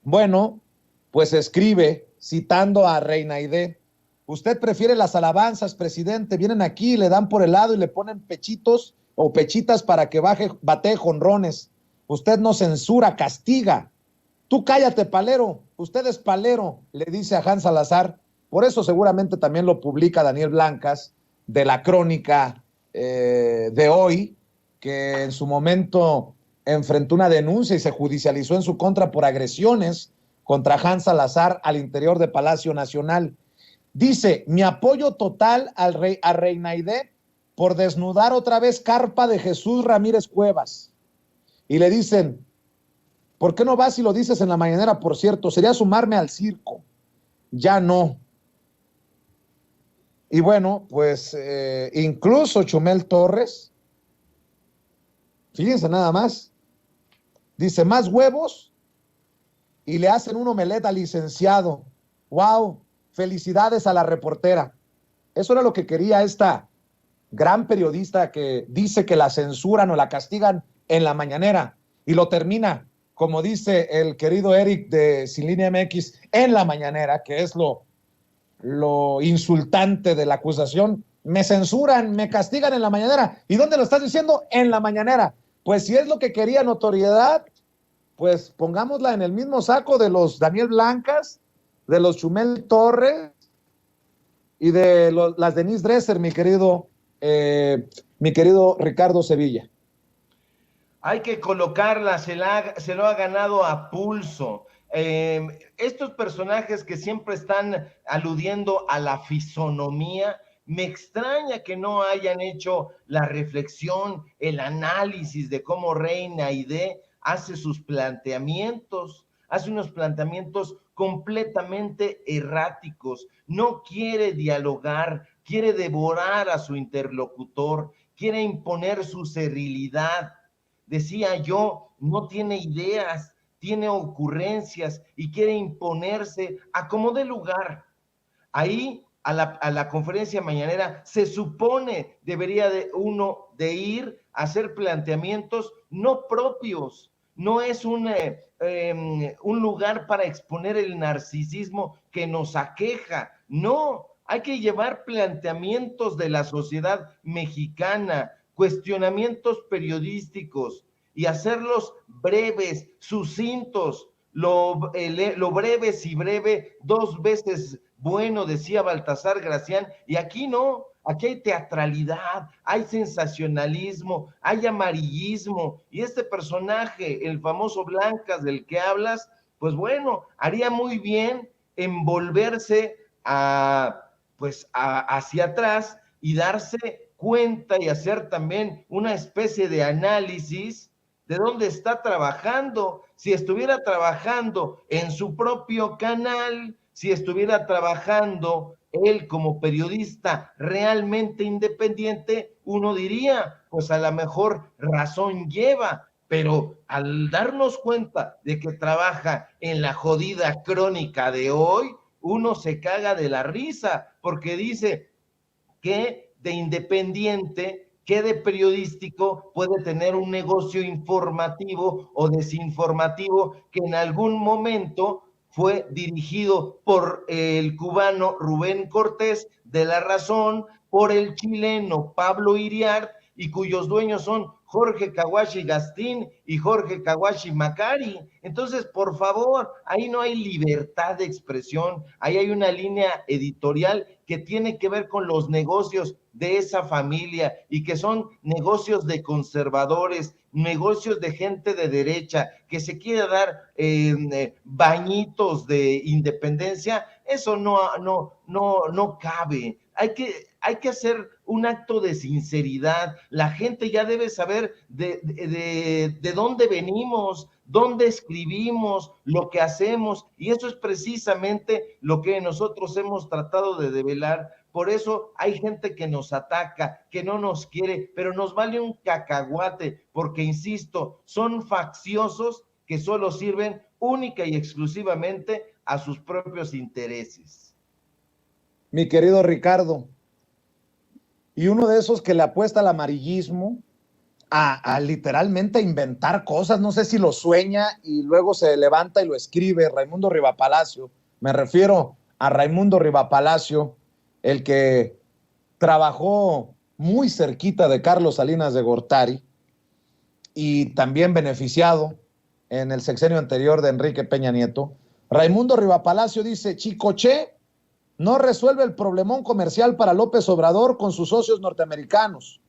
Bueno, pues escribe, citando a Reina Aide, usted prefiere las alabanzas, presidente, vienen aquí, le dan por el lado y le ponen pechitos o pechitas para que batee jonrones. Usted no censura, castiga. Tú cállate, palero, usted es palero, le dice a Hans Salazar. Por eso seguramente también lo publica Daniel Blancas, de la Crónica de hoy, que en su momento enfrentó una denuncia y se judicializó en su contra por agresiones contra Hans Salazar al interior de Palacio Nacional. Dice, mi apoyo total a Reina Aide por desnudar otra vez carpa de Jesús Ramírez Cuevas. Y le dicen, ¿por qué no vas y lo dices en la mañanera? Por cierto, sería sumarme al circo. Ya no. Y bueno, pues incluso Chumel Torres, fíjense nada más, dice, más huevos y le hacen un omelette al licenciado. ¡Wow! Felicidades a la reportera. Eso era lo que quería esta gran periodista que dice que la censuran o la castigan en la mañanera y lo termina, como dice el querido Eric de Sin Línea MX, en la mañanera, que es lo insultante de la acusación. Me censuran, me castigan en la mañanera. ¿Y dónde lo estás diciendo? En la mañanera. Pues si es lo que quería notoriedad, pues pongámosla en el mismo saco de los Daniel Blancas, de los Chumel Torres y de las Denise Dresser, mi querido Ricardo Sevilla. Hay que colocarla, se lo ha ganado a pulso. Estos personajes que siempre están aludiendo a la fisonomía, me extraña que no hayan hecho la reflexión, el análisis de cómo Reina Aide hace sus planteamientos, hace unos planteamientos completamente erráticos, no quiere dialogar, quiere devorar a su interlocutor, quiere imponer su servilidad. Decía yo, no tiene ideas, tiene ocurrencias y quiere imponerse a como dé lugar. Ahí, a la conferencia mañanera, se supone debería uno de ir a hacer planteamientos no propios. No es un lugar para exponer el narcisismo que nos aqueja. No, hay que llevar planteamientos de la sociedad mexicana, cuestionamientos periodísticos y hacerlos breves, sucintos. Lo breve si breve, dos veces bueno, decía Baltasar Gracián, y aquí no, aquí hay teatralidad, hay sensacionalismo, hay amarillismo, y este personaje, el famoso Blancas del que hablas, pues bueno, haría muy bien en volverse hacia atrás y darse cuenta y hacer también una especie de análisis de dónde está trabajando. Si estuviera trabajando en su propio canal, si estuviera trabajando él como periodista realmente independiente, uno diría, pues a lo mejor razón lleva, pero al darnos cuenta de que trabaja en la jodida Crónica de hoy, uno se caga de la risa, porque dice que de independiente, que de periodístico puede tener un negocio informativo o desinformativo que en algún momento fue dirigido por el cubano Rubén Cortés de La Razón, por el chileno Pablo Iriart, y cuyos dueños son Jorge Kawashi Gastín y Jorge Kawashi Macari. Entonces, por favor, ahí no hay libertad de expresión, ahí hay una línea editorial que tiene que ver con los negocios de esa familia y que son negocios de conservadores, negocios de gente de derecha que se quiere dar bañitos de independencia. Eso no cabe. Hay que hacer un acto de sinceridad. La gente ya debe saber de dónde venimos, dónde escribimos, lo que hacemos, y eso es precisamente lo que nosotros hemos tratado de develar. Por eso hay gente que nos ataca, que no nos quiere, pero nos vale un cacahuate, porque insisto, son facciosos que solo sirven única y exclusivamente a sus propios intereses. Mi querido Ricardo, y uno de esos que le apuesta al amarillismo, a literalmente inventar cosas, no sé si lo sueña y luego se levanta y lo escribe, Raimundo Rivapalacio. Me refiero a Raimundo Rivapalacio, el que trabajó muy cerquita de Carlos Salinas de Gortari y también beneficiado en el sexenio anterior de Enrique Peña Nieto. Raimundo Rivapalacio dice: Chicoche no resuelve el problemón comercial para López Obrador con sus socios norteamericanos,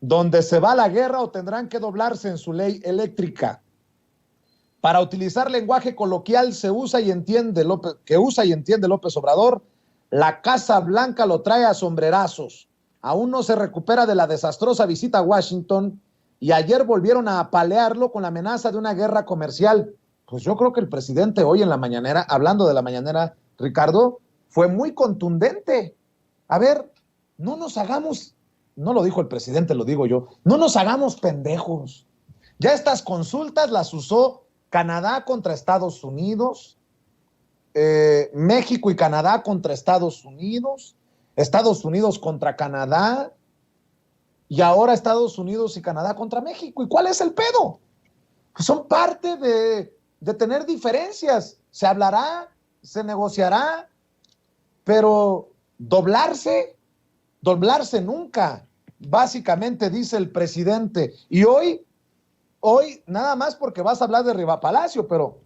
donde se va a la guerra o tendrán que doblarse en su ley eléctrica. Para utilizar lenguaje coloquial que usa y entiende López Obrador, la Casa Blanca lo trae a sombrerazos. Aún no se recupera de la desastrosa visita a Washington y ayer volvieron a apalearlo con la amenaza de una guerra comercial. Pues yo creo que el presidente hoy en la mañanera, hablando de la mañanera, Ricardo, fue muy contundente. A ver, no nos hagamos, no lo dijo el presidente, lo digo yo, no nos hagamos pendejos. Ya estas consultas las usó Canadá contra Estados Unidos, México y Canadá contra Estados Unidos contra Canadá, y ahora Estados Unidos y Canadá contra México. ¿Y cuál es el pedo? Pues son parte de tener diferencias. Se hablará, se negociará, pero doblarse nunca, básicamente dice el presidente. Y hoy nada más porque vas a hablar de Rivapalacio, pero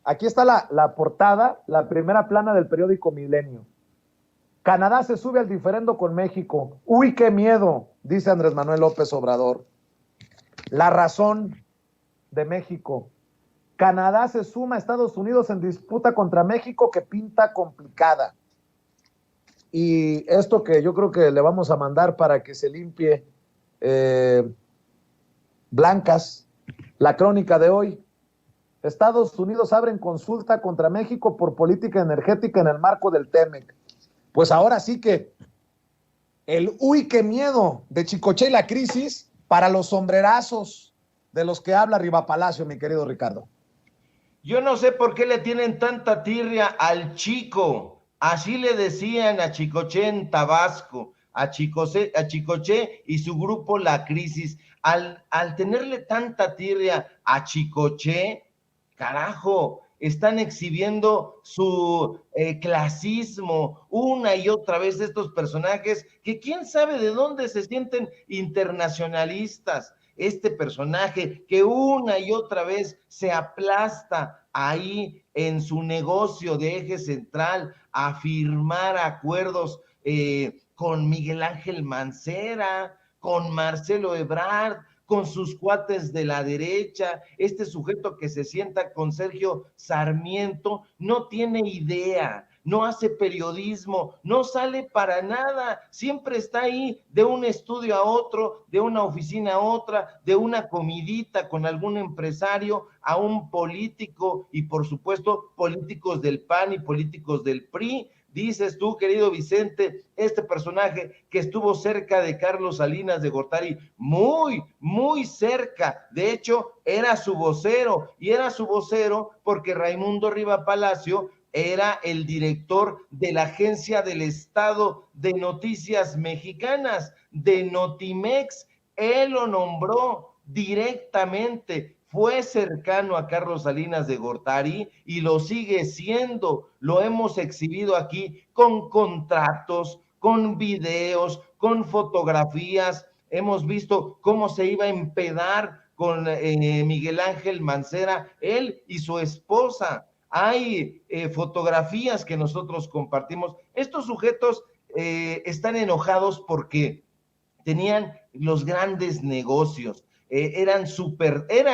aquí está la portada, la primera plana del periódico Milenio. Canadá se sube al diferendo con México. Uy, qué miedo, dice Andrés Manuel López Obrador. La Razón de México. Canadá se suma a Estados Unidos en disputa contra México que pinta complicada. Y esto que yo creo que le vamos a mandar para que se limpie, Blancas, la crónica de hoy. Estados Unidos abren consulta contra México por política energética en el marco del TEMEC. Pues ahora sí que el uy, qué miedo de Chicoche y la crisis para los sombrerazos de los que habla Rivapalacio, mi querido Ricardo. Yo no sé por qué le tienen tanta tirria al Chico. Así le decían a Chicoche en Tabasco, a Chicoche y su grupo La Crisis. Al tenerle tanta tirria a Chicoche, carajo, están exhibiendo su clasismo una y otra vez estos personajes que quién sabe de dónde se sienten internacionalistas. Este personaje que una y otra vez se aplasta ahí en su negocio de Eje Central a firmar acuerdos con Miguel Ángel Mancera, con Marcelo Ebrard, con sus cuates de la derecha. Este sujeto que se sienta con Sergio Sarmiento no tiene idea, no hace periodismo, no sale para nada, siempre está ahí de un estudio a otro, de una oficina a otra, de una comidita con algún empresario a un político, y por supuesto políticos del PAN y políticos del PRI. Dices tú, querido Vicente, este personaje que estuvo cerca de Carlos Salinas de Gortari, muy, muy cerca. De hecho, era su vocero, y era su vocero porque Raimundo Riva Palacio era el director de la Agencia del Estado de Noticias Mexicanas, de Notimex. Él lo nombró directamente. Fue cercano a Carlos Salinas de Gortari y lo sigue siendo. Lo hemos exhibido aquí con contratos, con videos, con fotografías. Hemos visto cómo se iba a empedar con Miguel Ángel Mancera, él y su esposa. Hay fotografías que nosotros compartimos. Estos sujetos están enojados porque tenían los grandes negocios. Eran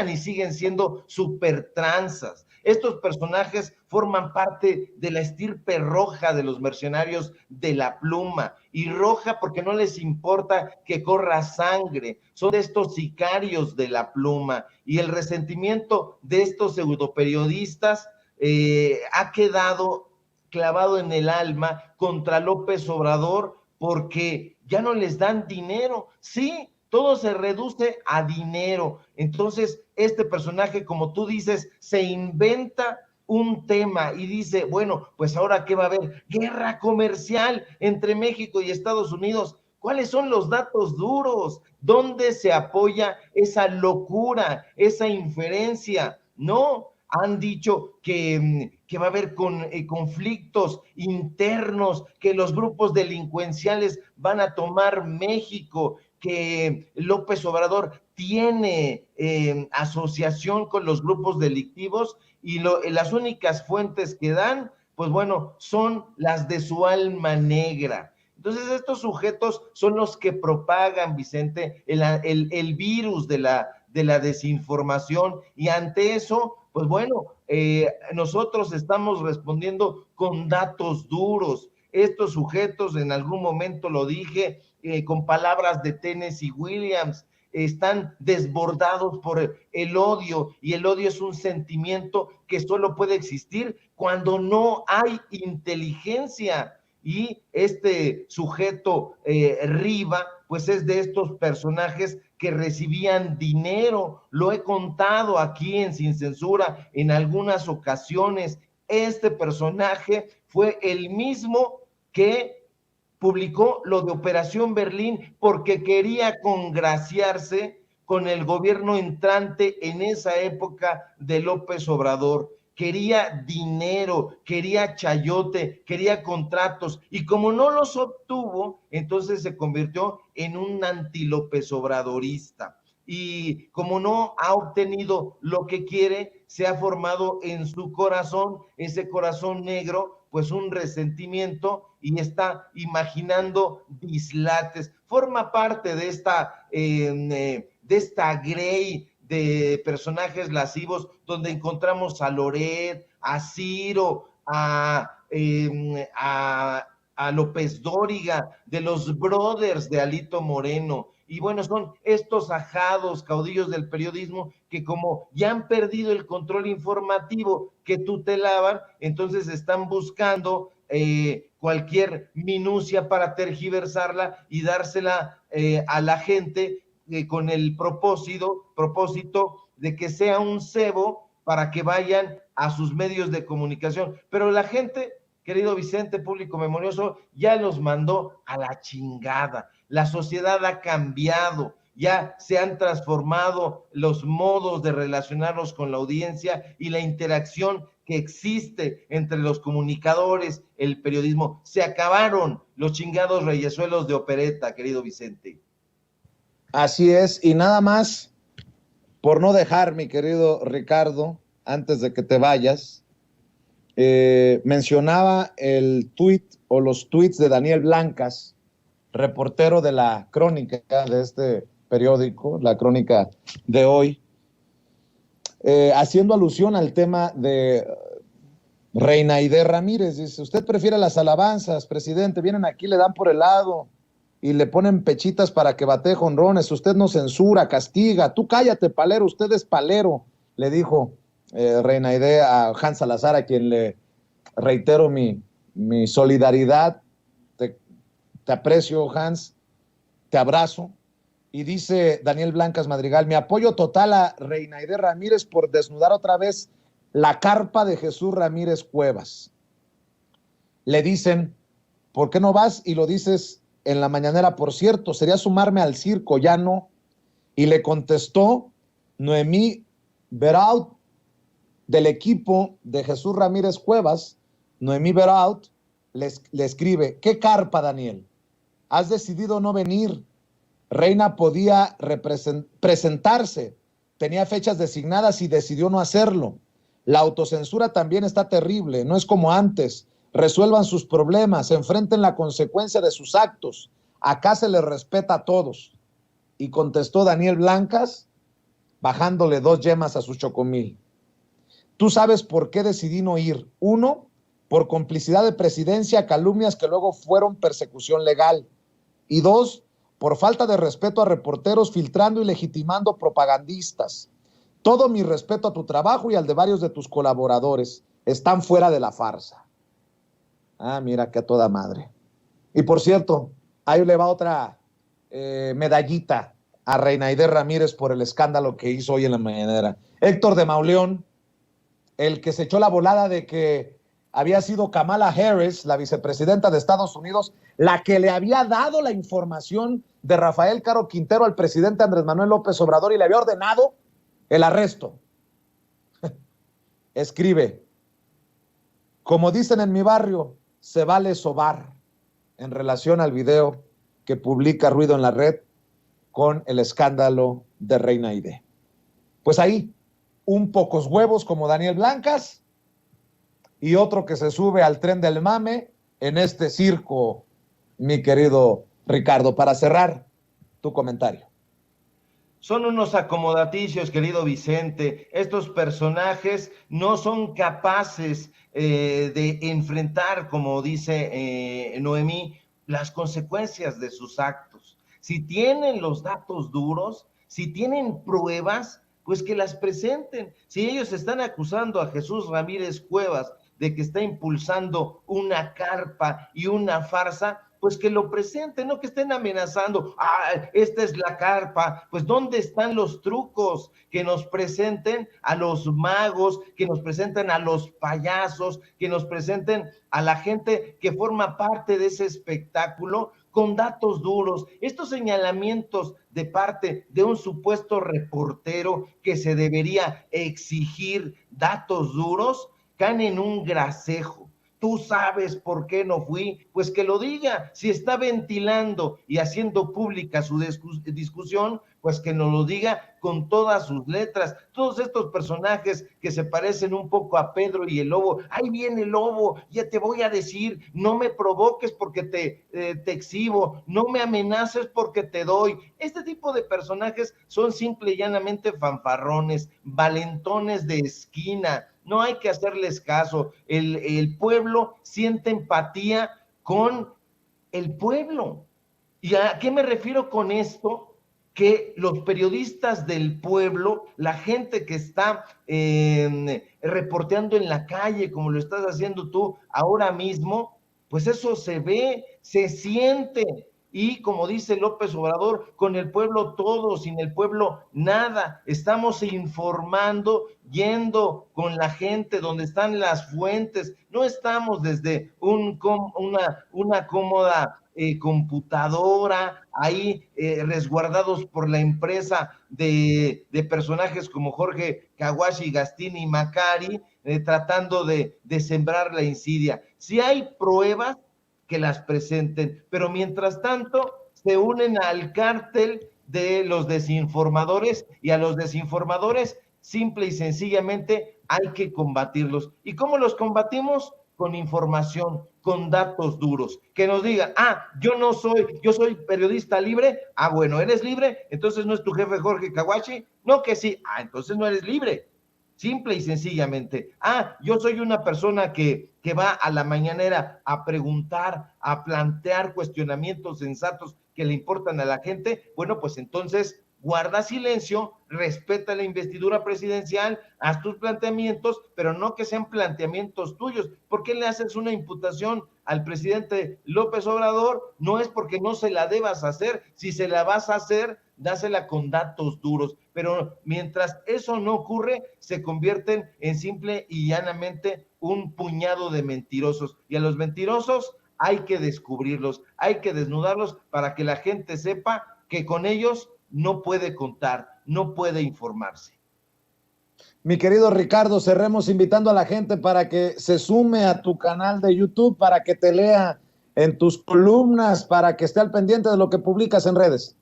y siguen siendo super tranzas. Estos personajes forman parte de la estirpe roja de los mercenarios de la pluma, y roja porque no les importa que corra sangre. Son de estos sicarios de la pluma, y el resentimiento de estos pseudoperiodistas ha quedado clavado en el alma contra López Obrador, porque ya no les dan dinero. Sí, todo se reduce a dinero. Entonces, este personaje, como tú dices, se inventa un tema y dice, bueno, pues ahora ¿qué va a haber? Guerra comercial entre México y Estados Unidos. ¿Cuáles son los datos duros? ¿Dónde se apoya esa locura, esa inferencia? No, han dicho que va a haber conflictos internos, que los grupos delincuenciales van a tomar México, que López Obrador tiene asociación con los grupos delictivos, y las únicas fuentes que dan, pues bueno, son las de su alma negra. Entonces estos sujetos son los que propagan, Vicente, el virus de la desinformación, y ante eso, pues bueno, nosotros estamos respondiendo con datos duros. Estos sujetos, en algún momento lo dije, con palabras de Tennessee Williams, están desbordados por el odio, y el odio es un sentimiento que solo puede existir cuando no hay inteligencia. Y este sujeto Riva, pues es de estos personajes que recibían dinero. Lo he contado aquí en Sin Censura en algunas ocasiones. Este personaje fue el mismo que publicó lo de Operación Berlín porque quería congraciarse con el gobierno entrante en esa época de López Obrador. Quería dinero, quería chayote, quería contratos, y como no los obtuvo, entonces se convirtió en un anti-López Obradorista. Y como no ha obtenido lo que quiere, se ha formado en su corazón, ese corazón negro, pues un resentimiento, y está imaginando dislates. Forma parte de esta grey de personajes lascivos, donde encontramos a Loret, a Ciro, a López Dóriga, de los brothers de Alito Moreno. Y bueno, son estos ajados caudillos del periodismo que, como ya han perdido el control informativo que tutelaban, entonces están buscando cualquier minucia para tergiversarla y dársela a la gente, con el propósito de que sea un cebo para que vayan a sus medios de comunicación. Pero la gente, querido Vicente, público memorioso, ya los mandó a la chingada. La sociedad ha cambiado, ya se han transformado los modos de relacionarnos con la audiencia y la interacción que existe entre los comunicadores, el periodismo. Se acabaron los chingados reyesuelos de opereta, querido Vicente. Así es, y nada más, por no dejar, mi querido Ricardo, antes de que te vayas, mencionaba el tuit o los tuits de Daniel Blancas, reportero de la Crónica, de este periódico, la Crónica de hoy, haciendo alusión al tema de Reina Aide Ramírez. Dice: usted prefiere las alabanzas, presidente, vienen aquí, le dan por el lado y le ponen pechitas para que batee jonrones, usted no censura, castiga, tú cállate, palero, usted es palero, le dijo Reina Aide a Hans Salazar, a quien le reitero mi solidaridad, te aprecio, Hans, te abrazo. Y dice Daniel Blancas Madrigal: mi apoyo total a Reina Aide Ramírez por desnudar otra vez la carpa de Jesús Ramírez Cuevas. Le dicen: ¿por qué no vas y lo dices en la mañanera? Por cierto, sería sumarme al circo, ya no. Y le contestó Noemí Beraut, del equipo de Jesús Ramírez Cuevas. Noemí Beraut le escribe: ¿qué carpa, Daniel? Has decidido no venir. Reina podía presentarse, tenía fechas designadas y decidió no hacerlo. La autocensura también está terrible, no es como antes. Resuelvan sus problemas, enfrenten la consecuencia de sus actos. Acá se les respeta a todos. Y contestó Daniel Blancas, bajándole 2 yemas a su chocomil: tú sabes por qué decidí no ir. 1, por complicidad de presidencia, calumnias que luego fueron persecución legal. Y 2, por falta de respeto a reporteros filtrando y legitimando propagandistas. Todo mi respeto a tu trabajo y al de varios de tus colaboradores. Están fuera de la farsa. Ah, mira que a toda madre. Y por cierto, ahí le va otra medallita a Reina Aide Ramírez por el escándalo que hizo hoy en la mañanera. Héctor de Mauleón, el que se echó la volada de que había sido Kamala Harris, la vicepresidenta de Estados Unidos, la que le había dado la información de Rafael Caro Quintero al presidente Andrés Manuel López Obrador y le había ordenado el arresto. Escribe: como dicen en mi barrio, se vale sobar, en relación al video que publica Ruido en la Red con el escándalo de Reina Aide. Pues ahí, un pocos huevos como Daniel Blancas y otro que se sube al tren del mame en este circo, mi querido Ricardo. Para cerrar, tu comentario. Son unos acomodaticios, querido Vicente. Estos personajes no son capaces de enfrentar, como dice Noemí, las consecuencias de sus actos. Si tienen los datos duros, si tienen pruebas, pues que las presenten. Si ellos están acusando a Jesús Ramírez Cuevas de que está impulsando una carpa y una farsa, pues que lo presenten, no que estén amenazando: esta es la carpa. Pues ¿dónde están los trucos? Que nos presenten a los magos, que nos presenten a los payasos, que nos presenten a la gente que forma parte de ese espectáculo con datos duros. Estos señalamientos de parte de un supuesto reportero que se debería exigir datos duros, caen en un gracejo. ¿Tú sabes por qué no fui? Pues que lo diga. Si está ventilando y haciendo pública su discusión, pues que nos lo diga con todas sus letras. Todos estos personajes que se parecen un poco a Pedro y el Lobo: ahí viene el Lobo, ya te voy a decir, no me provoques porque te exhibo, no me amenaces porque te doy. Este tipo de personajes son simple y llanamente fanfarrones, valentones de esquina. No hay que hacerles caso. El pueblo siente empatía con el pueblo. ¿Y a qué me refiero con esto? Que los periodistas del pueblo, la gente que está reporteando en la calle, como lo estás haciendo tú ahora mismo, pues eso se ve, se siente. Y como dice López Obrador, con el pueblo todo, sin el pueblo nada. Estamos informando, yendo con la gente donde están las fuentes. No estamos desde una cómoda computadora ahí resguardados por la empresa de personajes como Jorge Kawashi, Gastini y Macari, tratando de sembrar la insidia. Si hay pruebas, que las presenten, pero mientras tanto se unen al cártel de los desinformadores, y a los desinformadores simple y sencillamente hay que combatirlos. ¿Y cómo los combatimos? con información, con datos duros, que nos digan, yo soy periodista libre, bueno, ¿eres libre? Entonces no es tu jefe Jorge Kawashi, no que sí, entonces no eres libre, simple y sencillamente. Yo soy una persona que va a la mañanera a preguntar, a plantear cuestionamientos sensatos que le importan a la gente, bueno, pues entonces guarda silencio, respeta la investidura presidencial, haz tus planteamientos, pero no que sean planteamientos tuyos. ¿Por qué le haces una imputación al presidente López Obrador? No es porque no se la debas hacer, si se la vas a hacer, dásela con datos duros, pero mientras eso no ocurre, se convierten en simple y llanamente un puñado de mentirosos, y a los mentirosos hay que descubrirlos, hay que desnudarlos para que la gente sepa que con ellos no puede contar, no puede informarse. Mi querido Ricardo, cerremos invitando a la gente para que se sume a tu canal de YouTube, para que te lea en tus columnas, para que esté al pendiente de lo que publicas en redes.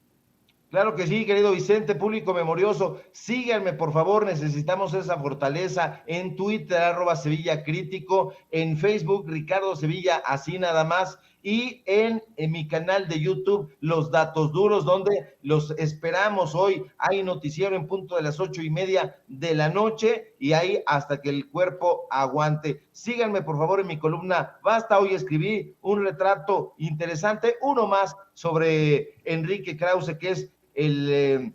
Claro que sí, querido Vicente, público memorioso, síganme por favor, necesitamos esa fortaleza. En Twitter, @SevillaCrítico, en Facebook, Ricardo Sevilla, así nada más, y en mi canal de YouTube, Los Datos Duros, donde los esperamos hoy. Hay noticiero en punto de las 8:30 de la noche, y ahí hasta que el cuerpo aguante. Síganme por favor en mi columna Basta. Hoy escribí un retrato interesante, uno más sobre Enrique Krause, que es el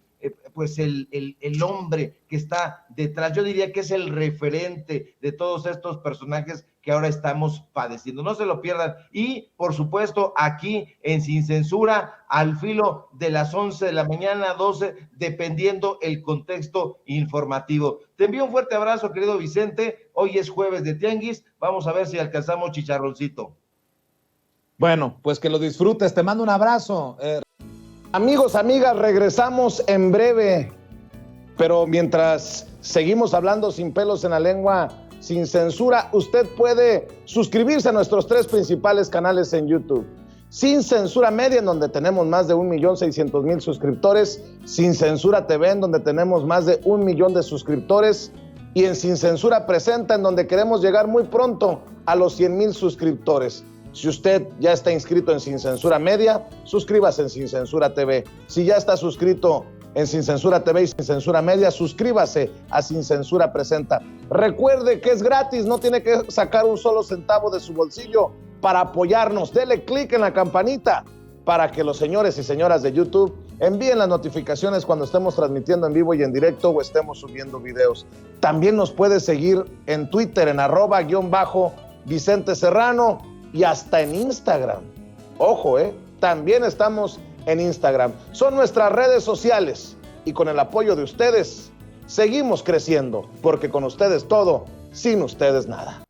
hombre que está detrás. Yo diría que es el referente de todos estos personajes que ahora estamos padeciendo. No se lo pierdan. Y, por supuesto, aquí en Sin Censura, al filo de las 11 de la mañana, 12, dependiendo el contexto informativo. Te envío un fuerte abrazo, querido Vicente. Hoy es jueves de Tianguis. Vamos a ver si alcanzamos chicharroncito. Bueno, pues que lo disfrutes. Te mando un abrazo. Amigos, amigas, regresamos en breve, pero mientras seguimos hablando sin pelos en la lengua, sin censura, usted puede suscribirse a nuestros 3 principales canales en YouTube. Sin Censura Media, en donde tenemos más de 1,600,000 suscriptores, Sin Censura TV, en donde tenemos más de 1 millón de suscriptores, y en Sin Censura Presenta, en donde queremos llegar muy pronto a los 100,000 suscriptores. Si usted ya está inscrito en Sin Censura Media, suscríbase en Sin Censura TV. Si ya está suscrito en Sin Censura TV y Sin Censura Media, suscríbase a Sin Censura Presenta. Recuerde que es gratis, no tiene que sacar un solo centavo de su bolsillo para apoyarnos. Dele clic en la campanita para que los señores y señoras de YouTube envíen las notificaciones cuando estemos transmitiendo en vivo y en directo o estemos subiendo videos. También nos puede seguir en Twitter en @Vicente Serrano. Y hasta en Instagram. Ojo, también estamos en Instagram. Son nuestras redes sociales. Y con el apoyo de ustedes, seguimos creciendo. Porque con ustedes todo, sin ustedes nada.